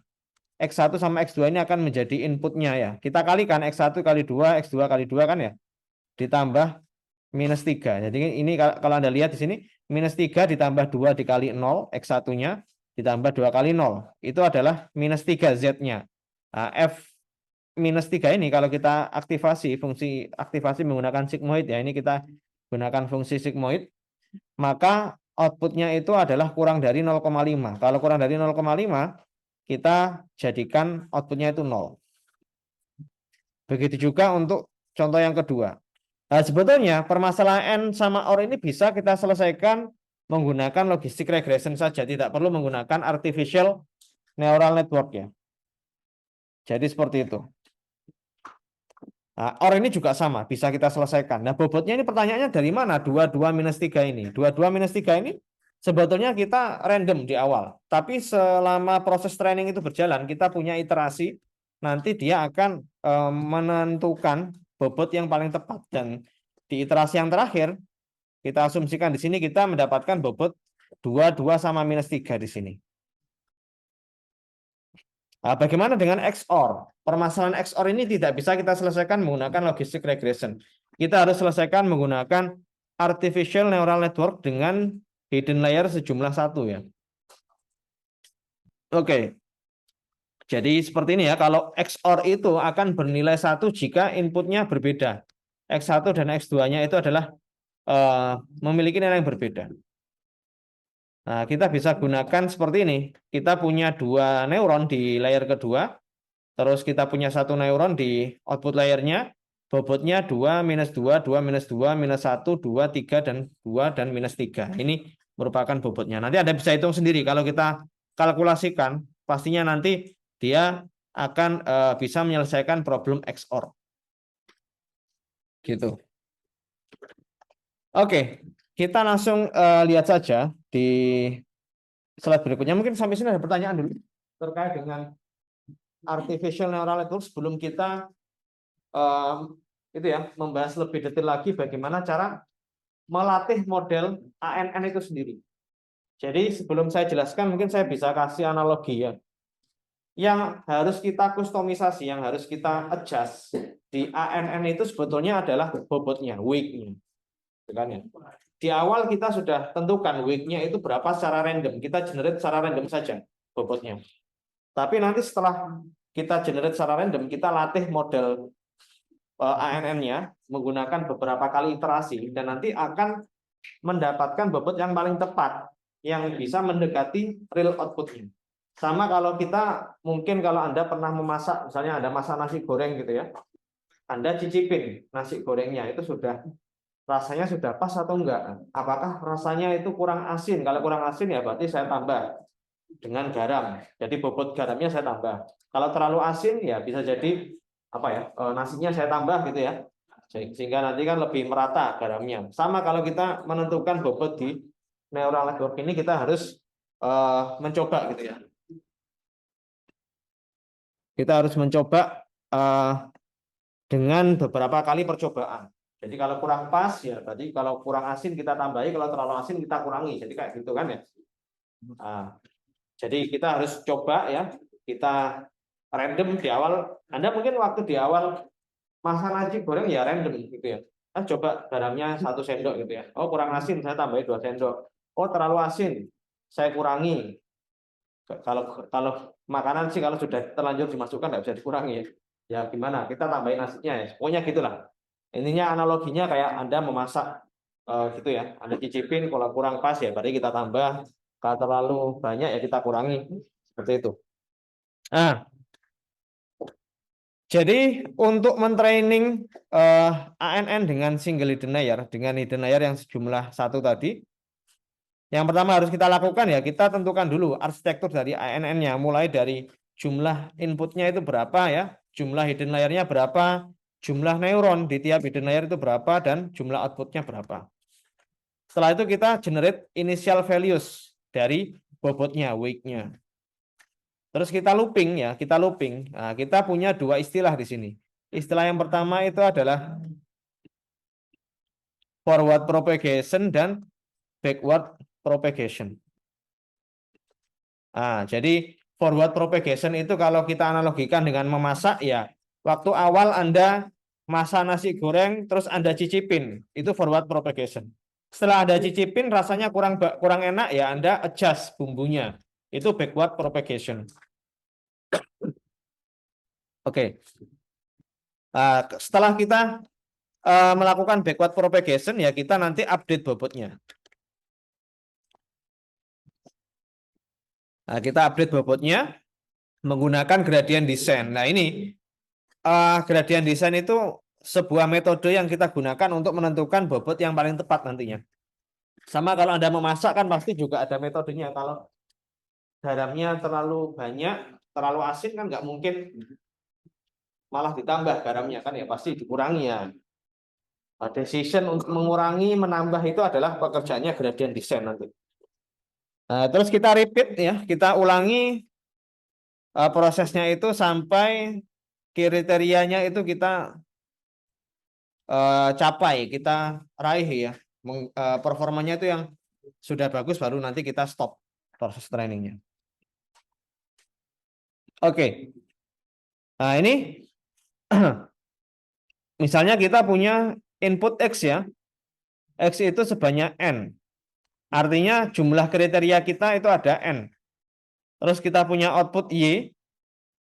X1 sama X2 ini akan menjadi inputnya ya. Kita kalikan X1 kali 2, X2 kali 2 kan ya. Ditambah minus 3. Jadi ini kalau Anda lihat di sini, minus 3 ditambah 2 dikali 0, X1-nya ditambah 2 kali 0. Itu adalah minus 3 Z-nya. Nah, F minus 3 ini kalau kita aktivasi, fungsi aktivasi menggunakan sigmoid ya, ini kita gunakan fungsi sigmoid, maka outputnya itu adalah kurang dari 0,5. Kalau kurang dari 0,5, kita jadikan outputnya itu 0. Begitu juga untuk contoh yang kedua. Nah, sebetulnya permasalahan N sama OR ini bisa kita selesaikan menggunakan logistic regression saja, tidak perlu menggunakan artificial neural network ya. Jadi seperti itu. Nah, OR ini juga sama, bisa kita selesaikan. Nah, bobotnya ini pertanyaannya dari mana? 22 minus 3 ini. 22 minus 3 ini sebetulnya kita random di awal. Tapi selama proses training itu berjalan, kita punya iterasi, nanti dia akan menentukan bobot yang paling tepat. Dan di iterasi yang terakhir, kita asumsikan di sini kita mendapatkan bobot 22 sama minus 3 di sini. Nah, bagaimana dengan XOR? Permasalahan XOR ini tidak bisa kita selesaikan menggunakan logistic regression. Kita harus selesaikan menggunakan artificial neural network dengan hidden layer sejumlah 1 ya. Oke. Jadi seperti ini ya, kalau XOR itu akan bernilai 1 jika inputnya berbeda. X1 dan X2-nya itu adalah memiliki nilai yang berbeda. Nah, kita bisa gunakan seperti ini. Kita punya 2 neuron di layer kedua, terus kita punya 1 neuron di output layernya, bobotnya 2, minus 2, 2, minus 2, minus 1, 2, 3, dan 2, dan minus 3. Ini merupakan bobotnya. Nanti Anda bisa hitung sendiri. Kalau kita kalkulasikan, pastinya nanti dia akan bisa menyelesaikan problem XOR. Gitu. Oke, kita langsung lihat saja di slide berikutnya. Mungkin sampai sini ada pertanyaan dulu terkait dengan artificial neural network sebelum kita itu ya membahas lebih detail lagi bagaimana cara melatih model ANN itu sendiri. Jadi sebelum saya jelaskan mungkin saya bisa kasih analogi ya. Yang harus kita kustomisasi, yang harus kita adjust di ANN itu sebetulnya adalah bobotnya, weight-nya. Ya. Di awal kita sudah tentukan weight-nya itu berapa secara random. Kita generate secara random saja bobotnya. Tapi nanti setelah kita generate secara random, kita latih model ANN-nya menggunakan beberapa kali iterasi dan nanti akan mendapatkan bobot yang paling tepat yang bisa mendekati real output-nya. Sama kalau kita mungkin kalau Anda pernah memasak, misalnya Anda masak nasi goreng gitu ya. Anda cicipin nasi gorengnya itu sudah rasanya sudah pas atau enggak? Apakah rasanya itu kurang asin? Kalau kurang asin ya berarti saya tambah dengan garam. Jadi bobot garamnya saya tambah. Kalau terlalu asin ya bisa jadi apa ya? Nasinya saya tambah gitu ya. Sehingga nanti kan lebih merata garamnya. Sama kalau kita menentukan bobot di neural network ini kita harus mencoba gitu ya. Kita harus mencoba dengan beberapa kali percobaan. Jadi kalau kurang pas ya berarti kalau kurang asin kita tambahi, kalau terlalu asin kita kurangi. Jadi kayak gitu kan ya. Nah, jadi kita harus coba ya, kita random di awal. Anda mungkin waktu di awal masak nasi goreng ya random gitu ya. Coba garamnya 1 sendok gitu ya. Oh kurang asin saya tambahin 2 sendok. Oh terlalu asin saya kurangi. Kalau makanan sih kalau sudah terlanjur dimasukkan nggak bisa dikurangi ya. Ya gimana? Kita tambahin nasinya ya. Pokoknya gitulah. Intinya analoginya kayak Anda memasak gitu ya. Anda cicipin kalau kurang pas ya berarti kita tambah. Kalau terlalu banyak ya kita kurangi. Seperti itu. Nah, jadi untuk mentraining ANN dengan single hidden layer, dengan hidden layer yang sejumlah 1 tadi, yang pertama harus kita lakukan ya, kita tentukan dulu arsitektur dari ANN-nya, mulai dari jumlah inputnya itu berapa ya, jumlah hidden layer-nya berapa, jumlah neuron di tiap hidden layer itu berapa, dan jumlah outputnya berapa. Setelah itu kita generate initial values dari bobotnya, weight-nya. Terus kita looping ya, kita looping. Nah, kita punya 2 istilah di sini. Istilah yang pertama itu adalah forward propagation dan backward propagation. Nah, jadi forward propagation itu kalau kita analogikan dengan memasak ya, waktu awal Anda masak nasi goreng terus Anda cicipin, itu forward propagation. Setelah Anda cicipin rasanya kurang enak ya, Anda adjust bumbunya. Itu backward propagation. Oke. Setelah kita melakukan backward propagation ya kita nanti update bobotnya. Nah, kita update bobotnya menggunakan gradient descent. Nah, ini gradient descent itu sebuah metode yang kita gunakan untuk menentukan bobot yang paling tepat nantinya. Sama kalau Anda memasak kan pasti juga ada metodenya. Kalau garamnya terlalu banyak, terlalu asin kan nggak mungkin malah ditambah garamnya kan ya pasti dikurangi ya. Decision untuk mengurangi, menambah itu adalah pekerjaannya gradient descent nanti. Nah, terus kita repeat ya, kita ulangi prosesnya itu sampai kriterianya itu kita capai, kita raih ya. Performanya itu yang sudah bagus baru nanti kita stop proses trainingnya. Oke. Nah, ini misalnya kita punya input X ya. X itu sebanyak N. Artinya jumlah kriteria kita itu ada N. Terus kita punya output Y.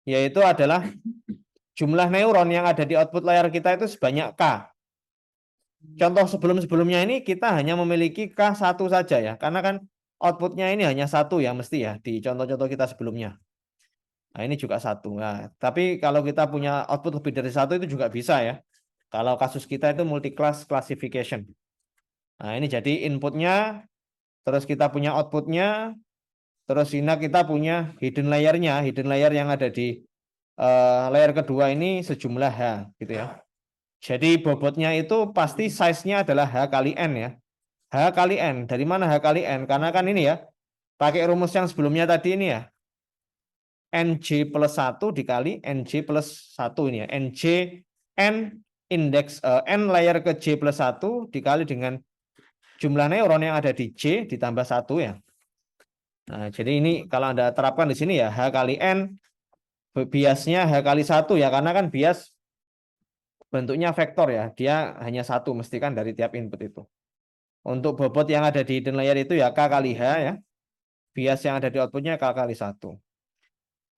yaitu adalah jumlah neuron yang ada di output layar kita itu sebanyak K. Contoh sebelum-sebelumnya ini kita hanya memiliki K1 saja ya, karena kan outputnya ini hanya satu ya mesti ya di contoh-contoh kita sebelumnya. Nah ini juga satu. Nah, tapi kalau kita punya output lebih dari satu itu juga bisa ya. Kalau kasus kita itu multi-class classification. Nah ini jadi inputnya, terus kita punya outputnya, terus ini kita punya hidden layernya, hidden layer yang ada di layer kedua ini sejumlah H gitu ya. Jadi bobotnya itu pasti size-nya adalah H kali N ya. H kali N. Dari mana H kali N? Karena kan ini ya, pakai rumus yang sebelumnya tadi ini ya. NJ plus 1 dikali NJ plus 1 ini ya. NJ N indeks N layer ke J plus 1 dikali dengan jumlah neuron yang ada di J ditambah 1 ya. Nah, jadi ini kalau Anda terapkan di sini ya H kali N, biasnya H kali 1 ya, karena kan bias bentuknya vektor ya, dia hanya satu mesti kan dari tiap input itu. Untuk bobot yang ada di hidden layer itu ya K kali H ya, bias yang ada di outputnya K kali 1.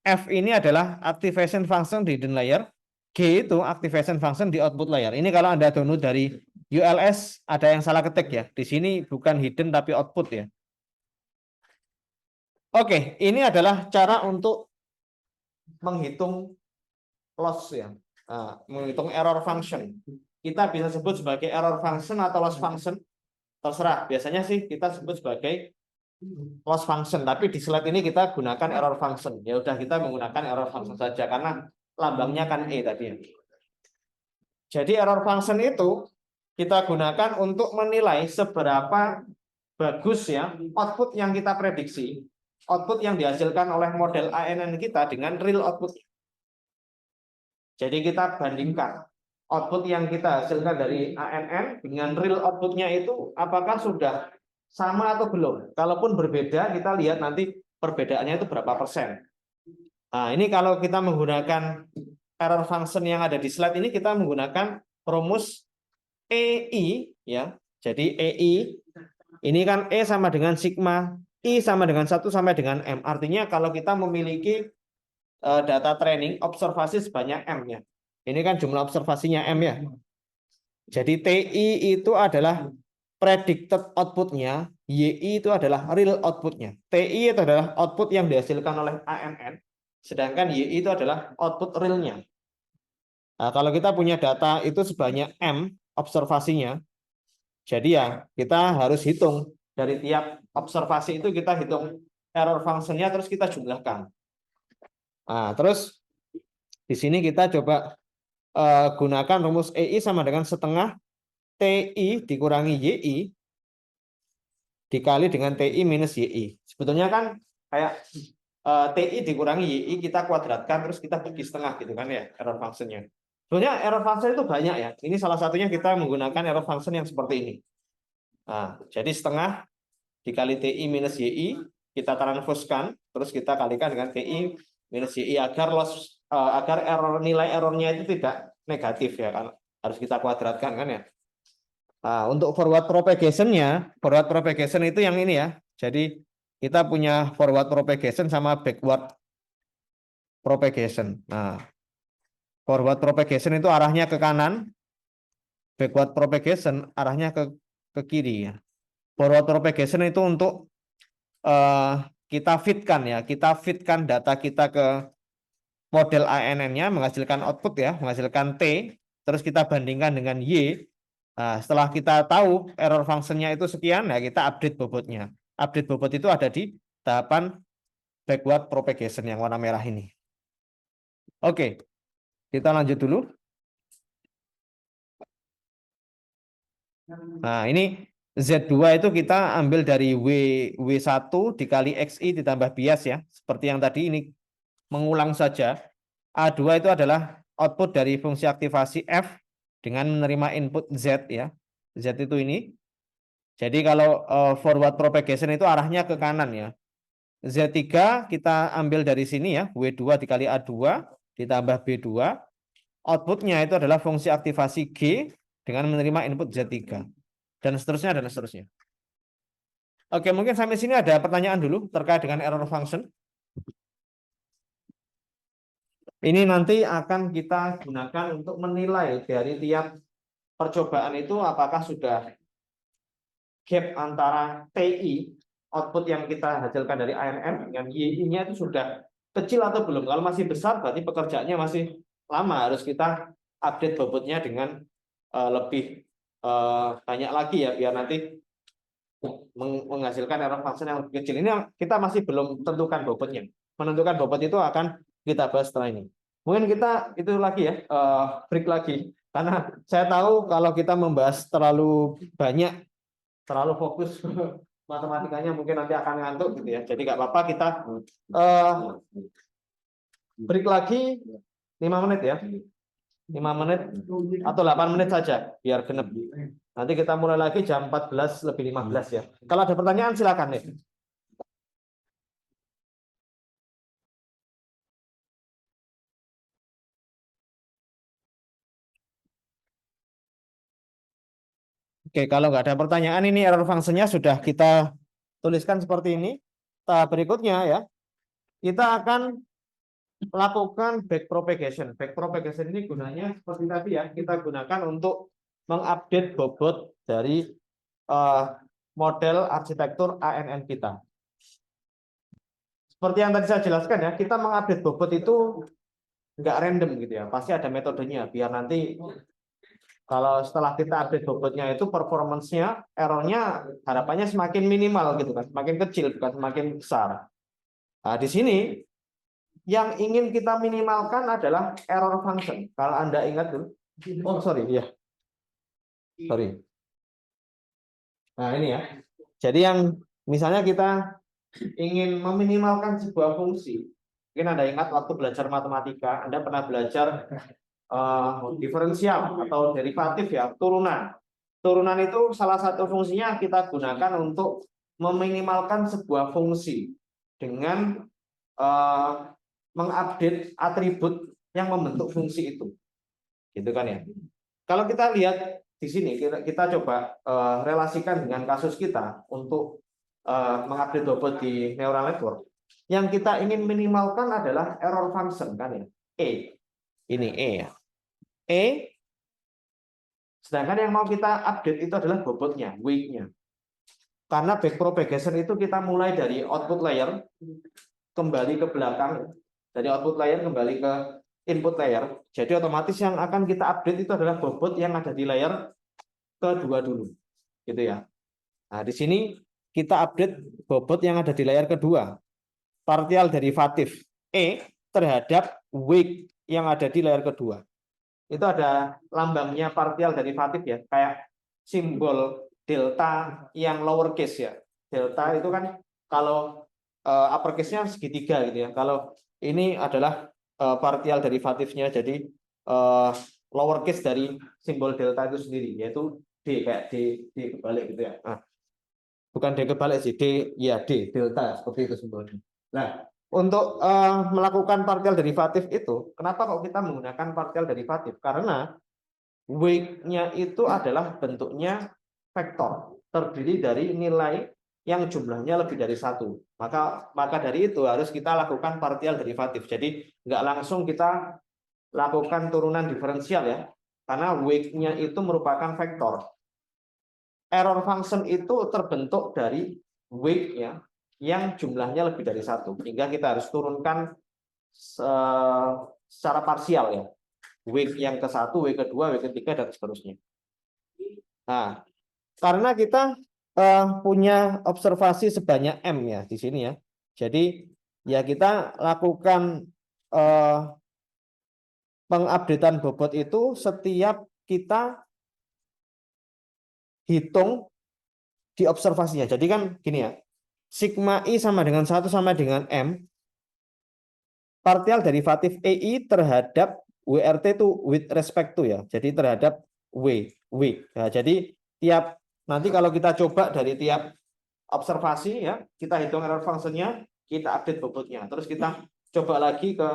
F ini adalah activation function di hidden layer, G itu activation function di output layer. Ini kalau Anda download dari ULS ada yang salah ketik ya, di sini bukan hidden tapi output ya. Oke, ini adalah cara untuk menghitung loss ya. Nah, menghitung error function. Kita bisa sebut sebagai error function atau loss function. Terserah. Biasanya sih kita sebut sebagai loss function. Tapi di slide ini kita gunakan error function. Ya udah kita menggunakan error function saja karena lambangnya kan E tadi. Jadi error function itu kita gunakan untuk menilai seberapa bagus ya output yang kita prediksi, output yang dihasilkan oleh model ANN kita dengan real output. Jadi kita bandingkan output yang kita hasilkan dari ANN dengan real outputnya itu apakah sudah sama atau belum. Kalaupun berbeda, kita lihat nanti perbedaannya itu berapa persen. Nah, ini kalau kita menggunakan error function yang ada di slide ini, kita menggunakan rumus EI ya. Jadi EI ini kan E sama dengan sigma, I sama dengan 1 sampai dengan M. Artinya kalau kita memiliki data training observasi sebanyak M ya. Ini kan jumlah observasinya M ya. Jadi TI itu adalah predicted outputnya, YI itu adalah real outputnya. TI itu adalah output yang dihasilkan oleh ANN, sedangkan YI itu adalah output realnya. Nah, kalau kita punya data itu sebanyak M observasinya, jadi ya kita harus hitung dari tiap observasi itu kita hitung error function-nya terus kita jumlahkan. Nah, terus di sini kita coba gunakan rumus EI sama dengan setengah TI dikurangi YI dikali dengan TI minus YI. Sebetulnya kan kayak TI dikurangi YI kita kuadratkan terus kita bagi setengah gitu kan ya error function-nya. Sebenarnya error function itu banyak ya. Ini salah satunya kita menggunakan error function yang seperti ini. Nah, jadi setengah dikali TI minus YI kita transposkan terus kita kalikan dengan TI minus YI agar agar nilai errornya itu tidak negatif ya kan, harus kita kuadratkan kan ya. Nah, untuk forward propagation itu yang ini ya. Jadi kita punya forward propagation sama backward propagation. Nah, forward propagation itu arahnya ke kanan, backward propagation arahnya ke kiri ya. Forward propagation itu untuk kita fitkan data kita ke model ANN-nya menghasilkan output ya, menghasilkan T, terus kita bandingkan dengan Y. Nah, setelah kita tahu error function-nya itu sekian, ya kita update bobotnya. Update bobot itu ada di tahapan backward propagation yang warna merah ini. Oke, kita lanjut dulu. Nah, ini Z2 itu kita ambil dari W1 dikali XI ditambah bias ya. Seperti yang tadi ini mengulang saja. A2 itu adalah output dari fungsi aktivasi F dengan menerima input Z ya. Z itu ini. Jadi kalau forward propagation itu arahnya ke kanan ya. Z3 kita ambil dari sini ya. W2 dikali A2 ditambah B2. Outputnya itu adalah fungsi aktivasi G dengan menerima input Z3. Dan seterusnya dan seterusnya. Oke, mungkin sampai sini ada pertanyaan dulu terkait dengan error function. Ini nanti akan kita gunakan untuk menilai dari tiap percobaan itu apakah sudah gap antara TI, output yang kita hasilkan dari ANM dengan YI-nya itu sudah kecil atau belum. Kalau masih besar berarti pekerjaannya masih lama, harus kita update bobotnya dengan lebih banyak lagi ya, biar nanti menghasilkan error function yang lebih kecil. Ini kita masih belum tentukan bobotnya. Menentukan bobot itu akan kita bahas setelah ini. Mungkin kita itu lagi ya, break lagi. Karena saya tahu kalau kita membahas terlalu banyak, terlalu fokus matematikanya mungkin nanti akan ngantuk gitu ya. Jadi nggak apa-apa, kita break lagi 5 menit ya. 5 menit atau 8 menit saja biar genep. Nanti kita mulai lagi jam 14 lebih 15 ya. Kalau ada pertanyaan silakan nih. Oke, kalau nggak ada pertanyaan, ini error fungsinya sudah kita tuliskan seperti ini. Tahap berikutnya ya, kita akan lakukan back propagation. Back propagation ini gunanya seperti tadi ya, kita gunakan untuk mengupdate bobot dari model arsitektur ANN kita. Seperti yang tadi saya jelaskan ya, kita mengupdate bobot itu nggak random gitu ya, pasti ada metodenya biar nanti kalau setelah kita update bobotnya itu performance-nya, error-nya harapannya semakin minimal gitu kan, semakin kecil bukan semakin besar. Nah, di sini yang ingin kita minimalkan adalah error function. Kalau Anda ingat dulu. Oh, sorry, ya. Sorry. Nah, ini ya. Jadi yang misalnya kita ingin meminimalkan sebuah fungsi. Mungkin Anda ingat waktu belajar matematika, Anda pernah belajar diferensial atau derivatif ya, turunan. Turunan itu salah satu fungsinya kita gunakan untuk meminimalkan sebuah fungsi dengan mengupdate atribut yang membentuk fungsi itu, gitu kan ya. Kalau kita lihat di sini, kita coba relasikan dengan kasus kita untuk mengupdate bobot di neural network. Yang kita ingin minimalkan adalah error function kan ya, E. Ini E ya. E. Sedangkan yang mau kita update itu adalah bobotnya, weight-nya. Karena back propagation itu kita mulai dari output layer kembali ke belakang, dari output layer kembali ke input layer. Jadi otomatis yang akan kita update itu adalah bobot yang ada di layer kedua dulu, gitu ya. Nah, di sini kita update bobot yang ada di layer kedua, partial derivatif E terhadap weight yang ada di layer kedua. Itu ada lambangnya partial derivatif ya, kayak simbol delta yang lowercase ya. Delta itu kan kalau uppercase-nya segitiga gitu ya. Kalau ini adalah partial derivatifnya, jadi lowercase dari simbol delta itu sendiri, yaitu D, kayak D kebalik gitu ya. Nah, bukan D kebalik sih, D ya, D delta, seperti itu simbolnya. Nah, untuk melakukan partial derivatif itu, kenapa kok kita menggunakan partial derivatif? Karena weight-nya itu adalah bentuknya vektor, terdiri dari nilai yang jumlahnya lebih dari satu. Maka dari itu harus kita lakukan partial derivatif. Jadi nggak langsung kita lakukan turunan diferensial ya, karena weight-nya itu merupakan vektor. Error function itu terbentuk dari weight ya, yang jumlahnya lebih dari satu, sehingga kita harus turunkan secara parsial ya, weight yang ke satu, weight kedua, weight ketiga, dan seterusnya. Nah, karena kita punya observasi sebanyak M ya di sini ya, jadi ya kita lakukan pengupdatean bobot itu setiap kita hitung di observasinya. Jadi kan gini ya, sigma I sama dengan 1 sama dengan M, partial derivatif EI terhadap WRT itu with respect to ya, jadi terhadap W. Nah, jadi tiap nanti kalau kita coba dari tiap observasi ya, kita hitung error function-nya, kita update bobotnya, terus kita coba lagi ke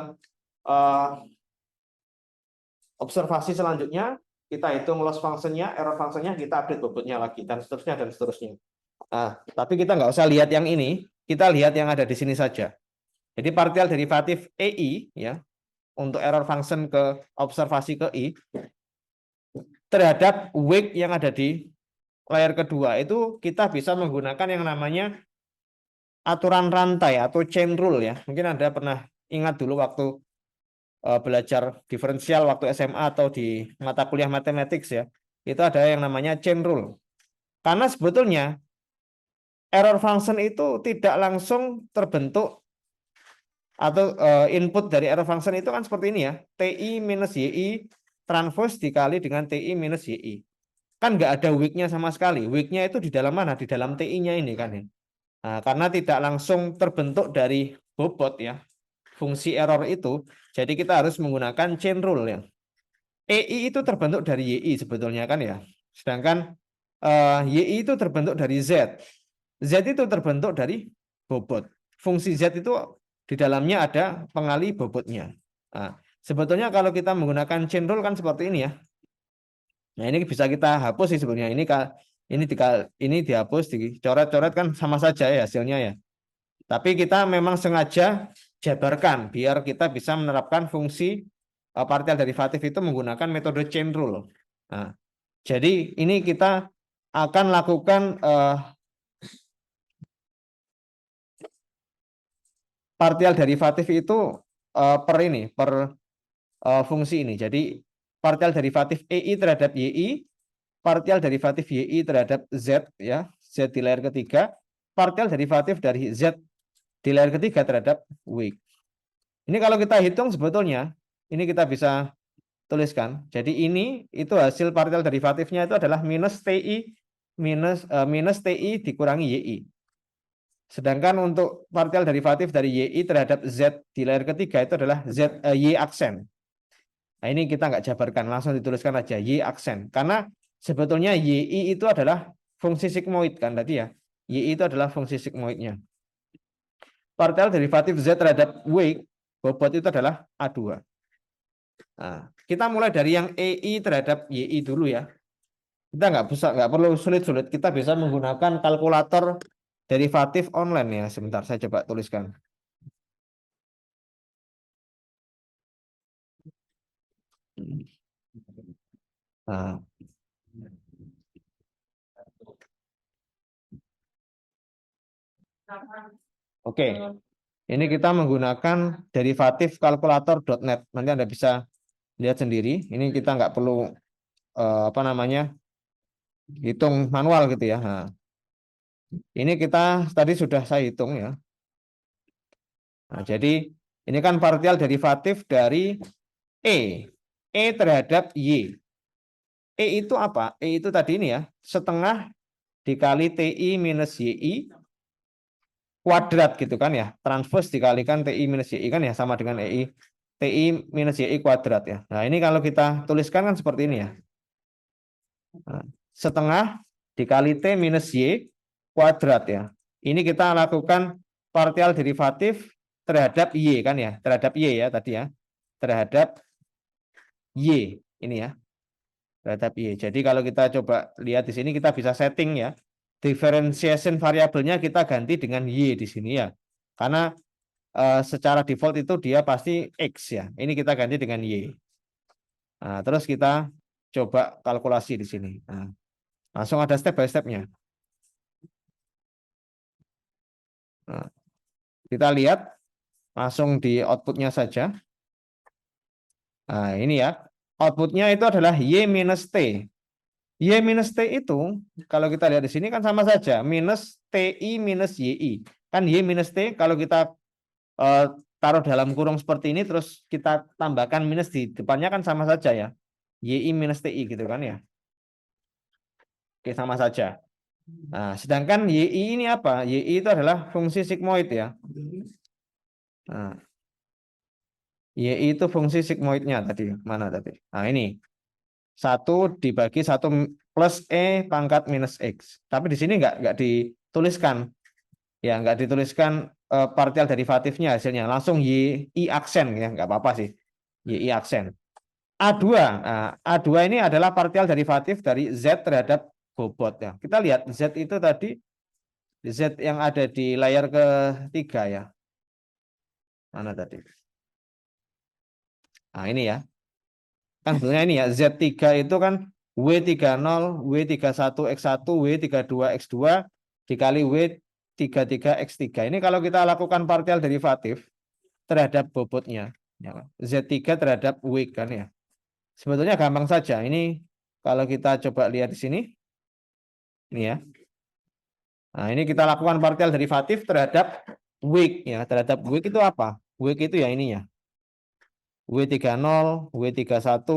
observasi selanjutnya, kita hitung loss function-nya, error function-nya, kita update bobotnya lagi, dan seterusnya dan seterusnya. Nah, tapi kita nggak usah lihat yang ini, kita lihat yang ada di sini saja. Jadi partial derivatif EI ya, untuk error function ke observasi ke I terhadap wake yang ada di layer kedua, itu kita bisa menggunakan yang namanya aturan rantai atau chain rule ya. Mungkin Anda pernah ingat dulu waktu belajar diferensial waktu SMA atau di mata kuliah matematik ya. Itu ada yang namanya chain rule. Karena sebetulnya error function itu tidak langsung terbentuk atau input dari error function itu kan seperti ini ya. TI minus YI transpose dikali dengan TI minus YI. Kan nggak ada wake-nya sama sekali. Wake-nya itu di dalam mana? Di dalam TI-nya ini kan ya. Nah, karena tidak langsung terbentuk dari bobot ya, fungsi error itu, jadi kita harus menggunakan chain rule ya. EI itu terbentuk dari YI sebetulnya kan ya. Sedangkan YI itu terbentuk dari Z. Z itu terbentuk dari bobot. Fungsi Z itu di dalamnya ada pengali bobotnya. Nah, sebetulnya kalau kita menggunakan chain rule kan seperti ini ya. Nah, ini bisa kita hapus sih sebetulnya. Ini dihapus, dicoret-coret kan sama saja ya hasilnya ya. Tapi kita memang sengaja jabarkan biar kita bisa menerapkan fungsi partial derivatif itu menggunakan metode chain rule. Nah, jadi ini kita akan lakukan partial derivatif itu per fungsi ini. Jadi partial derivatif EI terhadap YI, partial derivatif YI terhadap Z ya, Z di layer ketiga, partial derivatif dari Z di layer ketiga terhadap wake. Ini kalau kita hitung sebetulnya, ini kita bisa tuliskan. Jadi ini itu hasil partial derivatifnya itu adalah minus TI minus TI dikurangi YI. Sedangkan untuk partial derivatif dari YI terhadap Z di layer ketiga itu adalah Y aksen. Nah ini kita nggak jabarkan, langsung dituliskan aja Y aksen. Karena sebetulnya YI itu adalah fungsi sigmoid kan tadi ya. YI itu adalah fungsi sigmoidnya. Partial derivatif Z terhadap wake bobot itu adalah A2. Nah, kita mulai dari yang EI terhadap YI dulu ya. Kita nggak perlu sulit-sulit. Kita bisa menggunakan kalkulator derivatif online ya. Sebentar, saya coba tuliskan. Nah. Oke, ini kita menggunakan derivatif kalkulator.net. Nanti Anda bisa lihat sendiri. Ini kita nggak perlu apa namanya hitung manual gitu ya. Nah, ini kita tadi sudah saya hitung ya. Nah, jadi ini kan partial derivatif dari E. E terhadap Y. E itu apa? E itu tadi ini ya, setengah dikali TI minus YI kuadrat gitu kan ya. Transpose dikalikan TI minus YI kan ya, sama dengan EI. TI minus YI kuadrat ya. Nah ini kalau kita tuliskan kan seperti ini ya. Nah, setengah dikali T minus Y kuadrat ya. Ini kita lakukan partial derivatif terhadap Y kan ya. Terhadap Y ya tadi ya. Terhadap Y ini ya. Terhadap Y. Jadi kalau kita coba lihat di sini kita bisa setting ya. Differentiation variabelnya kita ganti dengan Y di sini ya. Karena secara default itu dia pasti X ya. Ini kita ganti dengan Y. Nah, terus kita coba kalkulasi di sini. Nah, langsung ada step by stepnya. Nah, kita lihat langsung di outputnya saja. Nah, ini ya. Outputnya itu adalah Y minus T. Y minus T itu, kalau kita lihat di sini kan sama saja. Minus TI minus YI. Kan Y minus T, kalau kita taruh dalam kurung seperti ini, terus kita tambahkan minus di depannya kan sama saja ya. YI minus TI gitu kan ya. Oke, sama saja. Nah, sedangkan YI ini apa? YI itu adalah fungsi sigmoid ya. Nah, YI itu fungsi sigmoidnya tadi. Mana tadi? Nah, ini. 1 dibagi 1 plus E pangkat minus X. Tapi di sini nggak dituliskan. Ya, nggak dituliskan partial derivatifnya hasilnya. Langsung YI aksen ya, nggak apa-apa sih. YI aksen. A2. Nah, A2 ini adalah partial derivatif dari Z terhadap bobot ya. Kita lihat Z itu tadi Z yang ada di layar ketiga ya. Mana tadi? Nah, ini ya. Kan sebenarnya ini ya, Z3 itu kan W30, W31, X1, W32, X2 dikali W33, X3. Ini kalau kita lakukan partial derivatif terhadap bobotnya. Ya kan? Z3 terhadap W kan ya. Sebetulnya gampang saja. Ini kalau kita coba lihat di sini. Ini ya. Nah, ini kita lakukan partial derivatif terhadap week ya. Terhadap week itu apa? Week itu ya ini ya. W30, W31,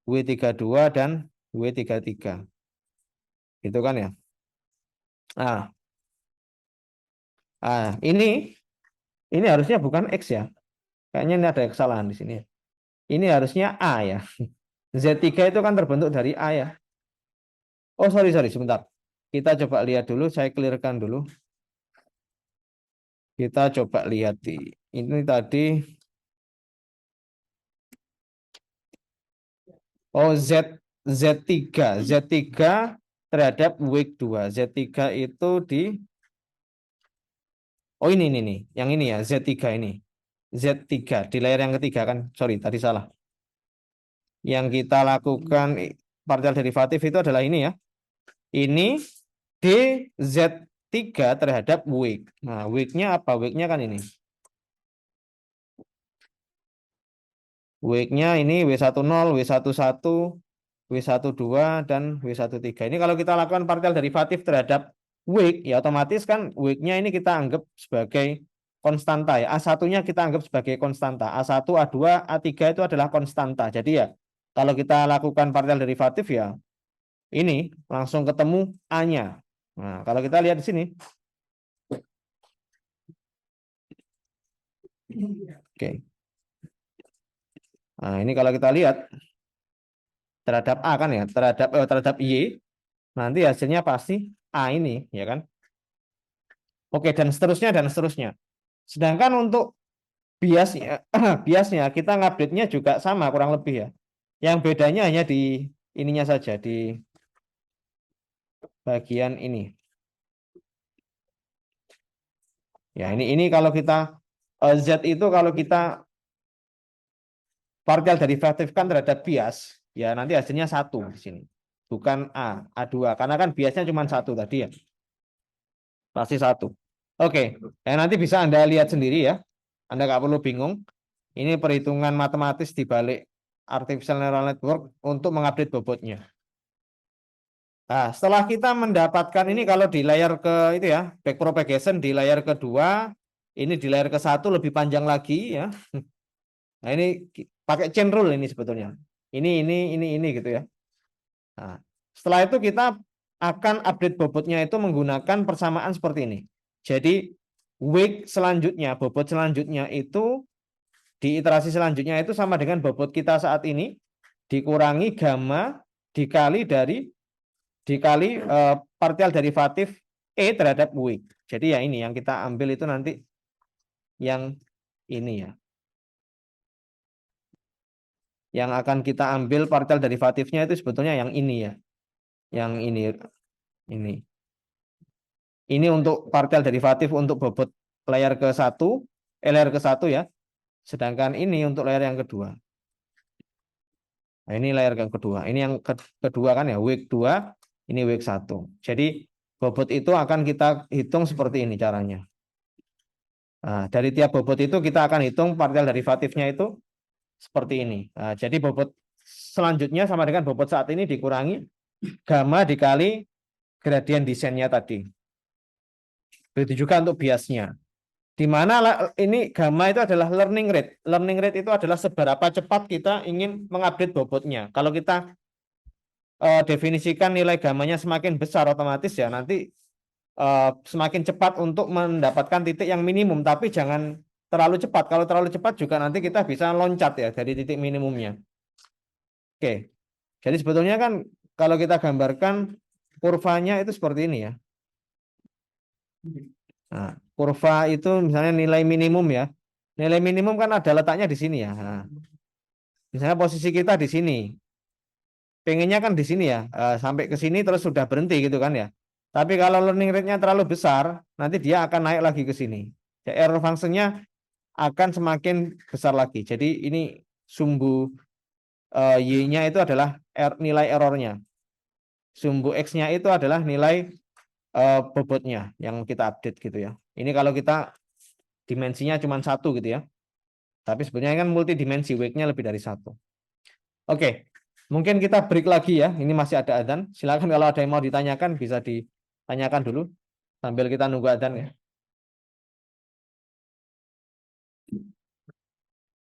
W32 dan W33. Gitu kan ya. Nah, ini harusnya bukan X ya. Kayaknya ini ada kesalahan di sini. Ini harusnya A ya. Z3 itu kan terbentuk dari A ya. Oh, sorry, sebentar. Kita coba lihat dulu, saya clearkan dulu. Kita coba lihat di ini tadi. Oh, Z3 terhadap week 2. Z3 itu di Oh, ini nih. Yang ini ya, Z3 ini. Z3 di layar yang ketiga kan. Sorry, tadi salah. Yang kita lakukan partial derivatif itu adalah ini ya. Ini D Z3 terhadap week. Nah, week-nya apa? Week-nya kan ini. Week-nya ini W10, W11, W12 dan W13. Ini kalau kita lakukan partial derivatif terhadap week, ya otomatis kan week-nya ini kita anggap sebagai konstanta ya. A1-nya kita anggap sebagai konstanta. A1, A2, A3 itu adalah konstanta. Jadi ya, kalau kita lakukan partial derivatif ya, ini langsung ketemu A-nya. Nah, kalau kita lihat di sini. Oke. Nah, ini kalau kita lihat terhadap A kan ya, terhadap Y, nanti hasilnya pasti A ini, ya kan? Oke, dan seterusnya dan seterusnya. Sedangkan untuk biasnya, biasnya kita ngupdate-nya juga sama kurang lebih ya. Yang bedanya hanya di ininya saja, di bagian ini. Ya, ini kalau kita Z itu kalau kita partial derivatif kan terhadap bias, ya nanti hasilnya 1 di sini. Bukan A2. Karena kan biasnya cuma 1 tadi ya. Pasti 1. Oke, nanti bisa Anda lihat sendiri ya. Anda nggak perlu bingung. Ini perhitungan matematis di balik artificial neural network untuk mengupdate bobotnya. Nah, setelah kita mendapatkan ini kalau di layar ke itu ya, backpropagation di layar kedua, ini di layar ke-1 lebih panjang lagi ya. Nah, ini pakai chain rule ini sebetulnya. Ini gitu ya. Nah, setelah itu kita akan update bobotnya itu menggunakan persamaan seperti ini. Jadi weight selanjutnya, bobot selanjutnya itu di iterasi selanjutnya itu sama dengan bobot kita saat ini dikurangi gamma dikali partial derivatif E terhadap weight. Jadi ya ini yang kita ambil itu nanti yang ini ya. Yang akan kita ambil partial derivatifnya itu sebetulnya yang ini ya. Yang ini. Ini untuk partial derivatif untuk bobot layar ke-1, layar ke-1 ya. Sedangkan ini untuk layar yang kedua. Nah, ini layar yang kedua. Ini yang kedua kan ya, week 2, ini week 1. Jadi bobot itu akan kita hitung seperti ini caranya. Nah, dari tiap bobot itu kita akan hitung partial derivatifnya itu seperti ini. Nah, jadi bobot selanjutnya sama dengan bobot saat ini dikurangi gamma dikali gradien desainnya tadi. Begitu juga untuk biasnya. Di mana ini gamma itu adalah learning rate. Learning rate itu adalah seberapa cepat kita ingin mengupdate bobotnya. Kalau kita definisikan nilai gammanya semakin besar, otomatis ya nanti semakin cepat untuk mendapatkan titik yang minimum. Tapi jangan terlalu cepat. Kalau terlalu cepat juga nanti kita bisa loncat ya dari titik minimumnya. Oke, jadi sebetulnya kan kalau kita gambarkan kurvanya itu seperti ini ya. Nah, kurva itu misalnya nilai minimum ya. Nilai minimum kan ada letaknya di sini ya. Nah, misalnya posisi kita di sini. Pengennya kan di sini ya. Sampai ke sini terus sudah berhenti gitu kan ya. Tapi kalau learning rate-nya terlalu besar, nanti dia akan naik lagi ke sini. Ya, error function-nya akan semakin besar lagi. Jadi ini sumbu Y-nya itu adalah nilai errornya. Sumbu X-nya itu adalah nilai bobotnya yang kita update gitu ya. Ini kalau kita dimensinya cuma satu gitu ya. Tapi sebenarnya kan multidimensi, weight-nya lebih dari satu. Oke, mungkin kita break lagi ya. Ini masih ada adzan. Silakan kalau ada yang mau ditanyakan bisa ditanyakan dulu sambil kita nunggu adzan ya.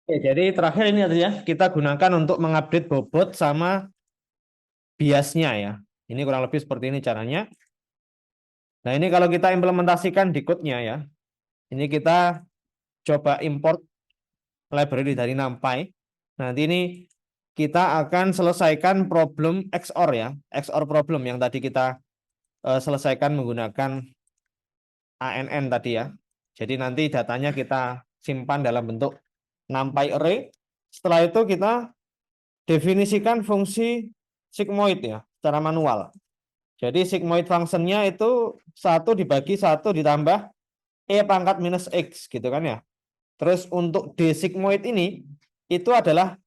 Oke, jadi terakhir ini ya kita gunakan untuk mengupdate bobot sama biasnya ya. Ini kurang lebih seperti ini caranya. Nah, ini kalau kita implementasikan di code-nya ya. Ini kita coba import library dari NumPy. Nanti ini kita akan selesaikan problem XOR ya. XOR problem yang tadi kita selesaikan menggunakan ANN tadi ya. Jadi nanti datanya kita simpan dalam bentuk NumPy array. Setelah itu kita definisikan fungsi sigmoid ya secara manual. Jadi sigmoid functionnya itu 1 dibagi 1 ditambah E pangkat minus X gitu kan ya. Terus untuk D sigmoid ini itu adalah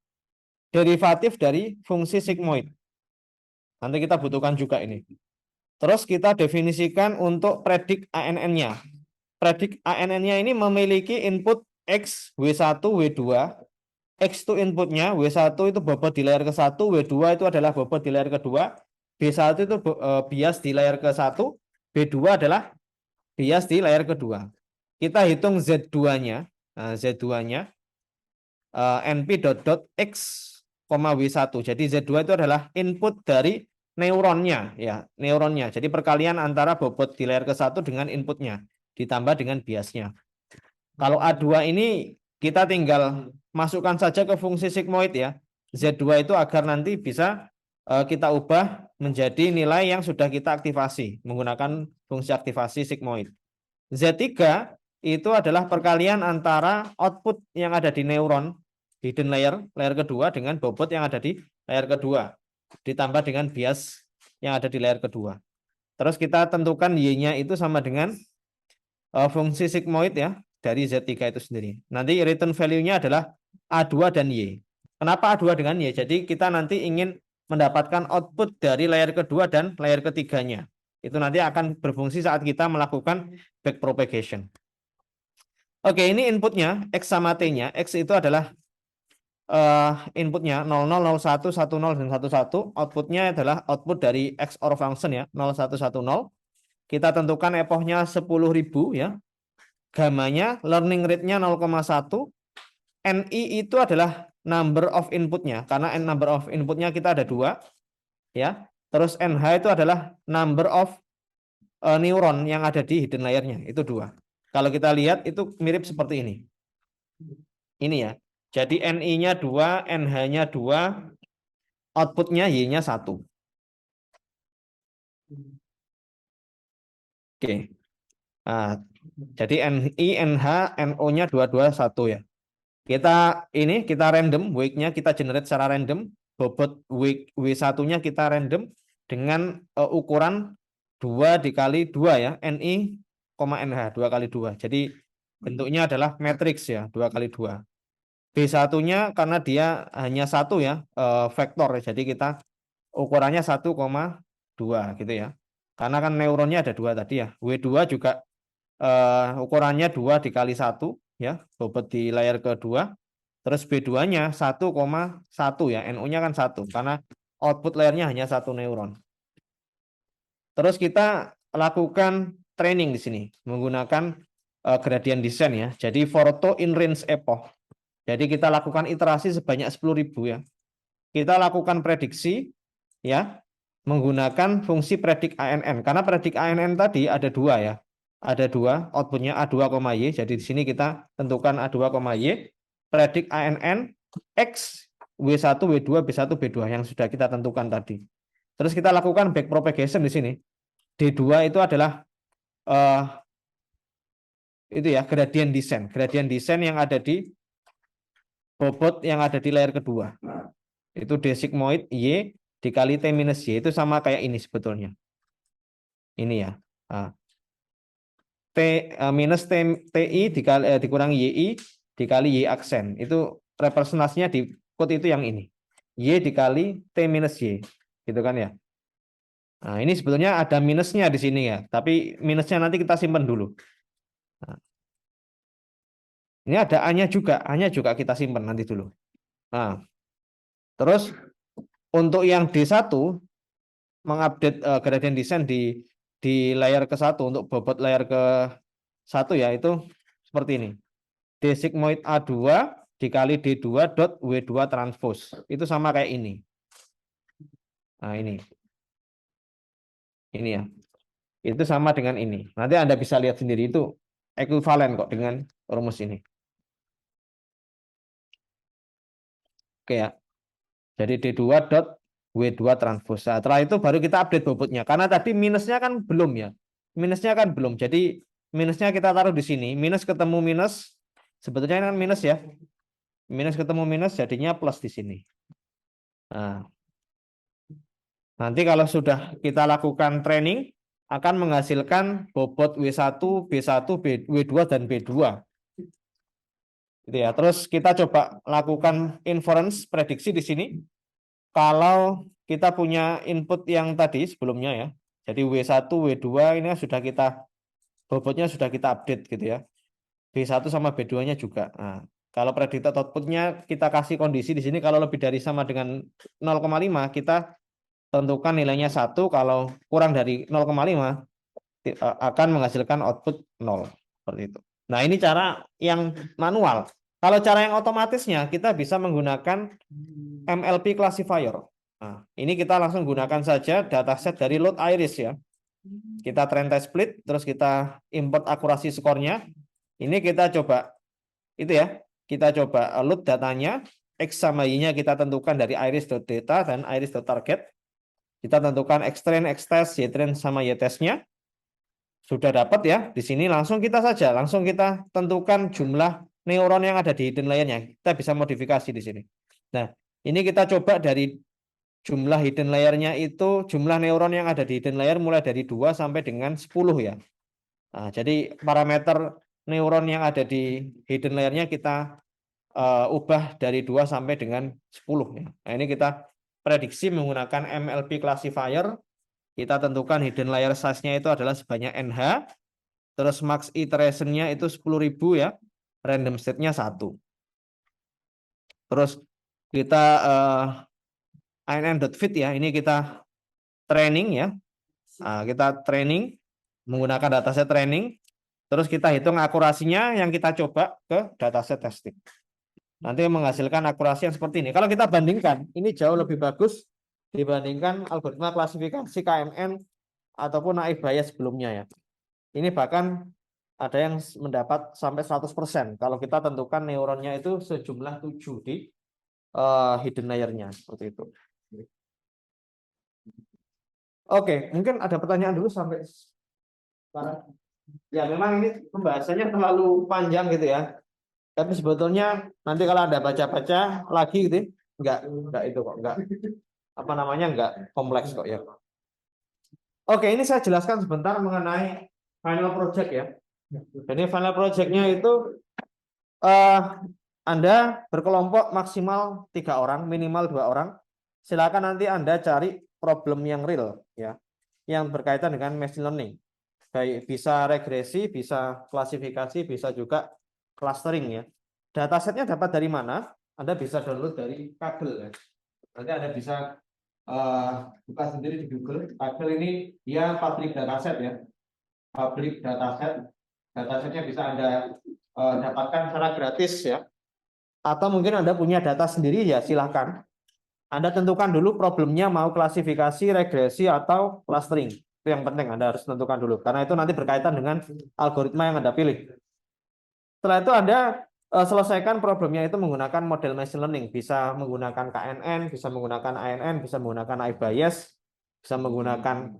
derivatif dari fungsi sigmoid. Nanti kita butuhkan juga ini. Terus kita definisikan untuk predik ANN-nya. Predik ANN-nya ini memiliki input X, W1, W2. X itu inputnya, W1 itu bobot di layer ke-1, W2 itu adalah bobot di layer kedua, B1 itu bias di layer ke-1, B2 adalah bias di layer kedua. Kita hitung Z2-nya. Nah, Z2-nya np.x, W1. Jadi Z2 itu adalah input dari neuronnya ya, neuronnya. Jadi perkalian antara bobot di layer ke-1 dengan inputnya ditambah dengan biasnya. Kalau A2 ini kita tinggal masukkan saja ke fungsi sigmoid ya. Z2 itu agar nanti bisa kita ubah menjadi nilai yang sudah kita aktifasi menggunakan fungsi aktivasi sigmoid. Z3 itu adalah perkalian antara output yang ada di neuron hidden layer kedua dengan bobot yang ada di layer kedua ditambah dengan bias yang ada di layer kedua. Terus kita tentukan Y-nya itu sama dengan fungsi sigmoid ya dari Z3 itu sendiri. Nanti return value-nya adalah A2 dan Y. Kenapa A2 dengan Y? Jadi kita nanti ingin mendapatkan output dari layer kedua dan layer ketiganya. Itu nanti akan berfungsi saat kita melakukan backpropagation. Oke, ini inputnya X sama T-nya. X itu adalah inputnya 00, 01, 10, dan 11. Outputnya adalah output dari XOR function ya, 0110. Kita tentukan epochnya 10.000 ya. Gamanya learning rate-nya 0,1. NI itu adalah number of inputnya, karena number of inputnya kita ada 2 ya. Terus NH itu adalah number of neuron yang ada di hidden layer-nya, itu 2. Kalau kita lihat itu mirip seperti ini. Ini ya. Jadi NI-nya 2, NH-nya 2, outputnya Y-nya 1. Oke. Nah, jadi NI, NH, NO-nya 2, 1 ya. Kita random, weight-nya kita generate secara random, bobot weight W1-nya kita random dengan ukuran 2 dikali 2 ya, NI, NH, 2 kali 2. Jadi bentuknya adalah matriks ya, 2 kali 2. B1-nya karena dia hanya 1 ya, vektor. Jadi kita ukurannya 1,2 gitu ya. Karena kan neuronnya ada 2 tadi ya. W2 juga ukurannya 2 dikali 1 ya, bobot di layer kedua. Terus B2-nya 1,1 ya, NU-nya kan 1 karena output layernya hanya 1 neuron. Terus kita lakukan training di sini menggunakan gradient descent ya. Jadi for to in range epoch. Jadi kita lakukan iterasi sebanyak 10.000 ya. Kita lakukan prediksi ya menggunakan fungsi predik ANN. Karena predik ANN tadi ada 2 ya. Ada 2, outputnya A2, Y. Jadi di sini kita tentukan A2, Y. Predik ANN X W1, W2, B1, B2 yang sudah kita tentukan tadi. Terus kita lakukan backpropagation di sini. D2 itu adalah itu ya gradient descent. Gradient descent yang ada di bobot yang ada di layer kedua. Itu D sigmoid Y dikali T minus Y. Itu sama kayak ini sebetulnya. Ini ya. Nah, T minus TI dikurangi YI dikali Y aksen. Itu representasinya di code itu yang ini. Y dikali T minus Y. Gitu kan ya. Nah, ini sebetulnya ada minusnya di sini ya. Tapi minusnya nanti kita simpan dulu. Nah, ini ada A-nya juga. A-nya juga kita simpan nanti dulu. Nah, terus untuk yang D1 mengupdate gradient descent di layer ke-1 untuk bobot layer ke-1 ya itu seperti ini. D sigmoid A2 dikali D2 dot W2 transpose. Itu sama kayak ini. Nah, ini. Ini ya. Itu sama dengan ini. Nanti Anda bisa lihat sendiri itu ekuivalen kok dengan rumus ini. Oke ya. Jadi D2 dot W2 transpose. Nah, setelah itu baru kita update bobotnya. Karena tadi minusnya kan belum ya. Minusnya kan belum. Jadi minusnya kita taruh di sini. Minus ketemu minus. Sebetulnya ini kan minus ya. Minus ketemu minus jadinya plus di sini. Nah, nanti kalau sudah kita lakukan training akan menghasilkan bobot W1, B1, W2 dan B2. Gitu ya. Terus kita coba lakukan inference prediksi di sini. Kalau kita punya input yang tadi sebelumnya ya. Jadi W1, W2 ini sudah kita bobotnya sudah kita update gitu ya. B1 sama B2-nya juga. Nah, kalau predicted outputnya kita kasih kondisi di sini kalau lebih dari sama dengan 0,5 kita tentukan nilainya 1, kalau kurang dari 0,5 akan menghasilkan output 0 seperti itu. Nah, ini cara yang manual. Kalau cara yang otomatisnya kita bisa menggunakan MLP classifier. Nah, ini kita langsung gunakan saja dataset dari load iris ya. Kita train test split, terus kita import akurasi skornya. Ini kita coba itu ya. Kita coba load datanya, X sama Y-nya kita tentukan dari iris.data dan iris.target. Kita tentukan X train, X test, Y train sama Y testnya. Sudah dapat ya. Di sini langsung kita tentukan jumlah neuron yang ada di hidden layer-nya. Kita bisa modifikasi di sini. Nah, ini kita coba dari jumlah hidden layer-nya itu jumlah neuron yang ada di hidden layer mulai dari 2 sampai dengan 10 ya. Nah, jadi parameter neuron yang ada di hidden layer-nya kita ubah dari 2 sampai dengan 10 ya. Nah, ini kita prediksi menggunakan MLP classifier. Kita tentukan hidden layer size-nya itu adalah sebanyak NH. Terus max iteration-nya itu 10.000 ya. Random state-nya 1. Terus kita inn.fit ya. Ini kita training ya. Nah, kita training menggunakan dataset training. Terus kita hitung akurasinya yang kita coba ke dataset testing. Nanti menghasilkan akurasi yang seperti ini. Kalau kita bandingkan, ini jauh lebih bagus dibandingkan algoritma klasifikasi KMN ataupun naive Bayes sebelumnya ya. Ini bahkan ada yang mendapat sampai 100% kalau kita tentukan neuronnya itu sejumlah 7 di hidden layer-nya seperti itu. Oke, mungkin ada pertanyaan dulu sampai sekarang. Ya memang ini pembahasannya terlalu panjang gitu ya. Tapi sebetulnya nanti kalau Anda baca-baca lagi gitu, enggak itu kok, enggak kompleks kok ya. Oke, ini saya jelaskan sebentar mengenai final project ya. Jadi final project-nya itu Anda berkelompok maksimal 3 orang, minimal 2 orang. Silakan nanti Anda cari problem yang real ya, yang berkaitan dengan machine learning. Baik bisa regresi, bisa klasifikasi, bisa juga clustering ya. Datasetnya dapat dari mana? Anda bisa download dari Kaggle ya. Nanti Anda bisa buka sendiri di Google. Kaggle ini dia public dataset ya. Public dataset. Datasetnya bisa Anda dapatkan secara gratis ya. Atau mungkin Anda punya data sendiri ya silahkan. Anda tentukan dulu problemnya mau klasifikasi, regresi, atau clustering. Itu yang penting Anda harus tentukan dulu. Karena itu nanti berkaitan dengan algoritma yang Anda pilih. Setelah itu Anda selesaikan problemnya itu menggunakan model machine learning. Bisa menggunakan KNN, bisa menggunakan ANN, bisa menggunakan naive Bayes, bisa menggunakan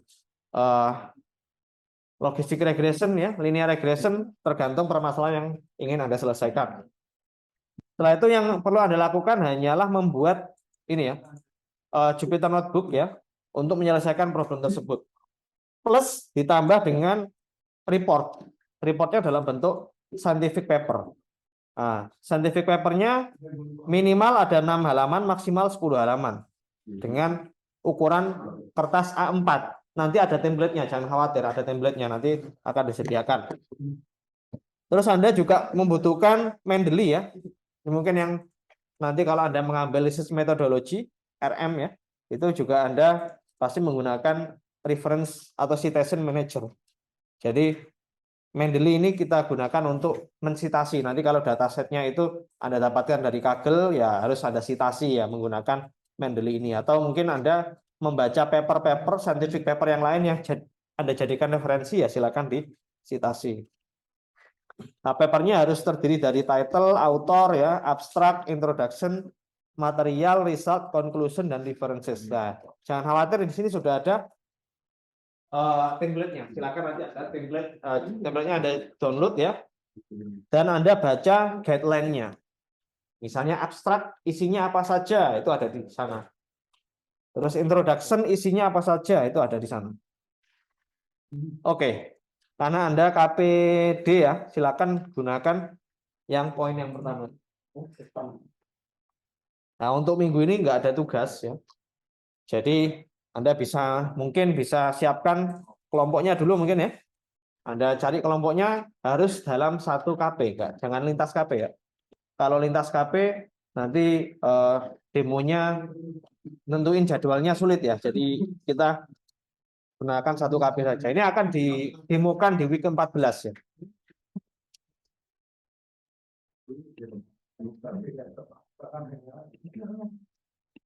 logistic regression ya, linear regression, tergantung permasalahan yang ingin Anda selesaikan. Setelah itu yang perlu Anda lakukan hanyalah membuat ini ya, Jupyter Notebook ya, untuk menyelesaikan problem tersebut. Plus ditambah dengan report. Reportnya dalam bentuk scientific paper. Nah, scientific papernya minimal ada 6 halaman, maksimal 10 halaman dengan ukuran kertas A4. Nanti ada template-nya, jangan khawatir, ada template-nya nanti akan disediakan. Terus Anda juga membutuhkan Mendeley ya. Mungkin yang nanti kalau Anda mengambil research methodology RM ya, itu juga Anda pasti menggunakan reference atau citation manager. Jadi Mendeley ini kita gunakan untuk mensitasi. Nanti kalau datasetnya itu Anda dapatkan dari Kaggle, ya harus ada citasi ya menggunakan Mendeley ini. Atau mungkin Anda membaca paper-paper, scientific paper yang lain yang Anda jadikan referensi, ya silakan disitasi. Nah, papernya harus terdiri dari title, author, ya, abstract, introduction, material, result, conclusion, dan references. Nah, jangan khawatir, di sini sudah ada template-nya. Silakan nanti ada template, template-nya ada download ya. Dan Anda baca guideline-nya. Misalnya abstrak isinya apa saja, itu ada di sana. Terus introduction isinya apa saja, itu ada di sana. Oke. Karena Anda KPD ya, silakan gunakan yang poin yang pertama. Nah, untuk minggu ini nggak ada tugas ya. Jadi Anda mungkin bisa siapkan kelompoknya dulu mungkin ya. Anda cari kelompoknya harus dalam satu KP, enggak, jangan lintas KP ya. Kalau lintas KP nanti demonya nentuin jadwalnya sulit ya. Jadi kita gunakan satu KP saja. Ini akan didemokan di week ke-14 ya.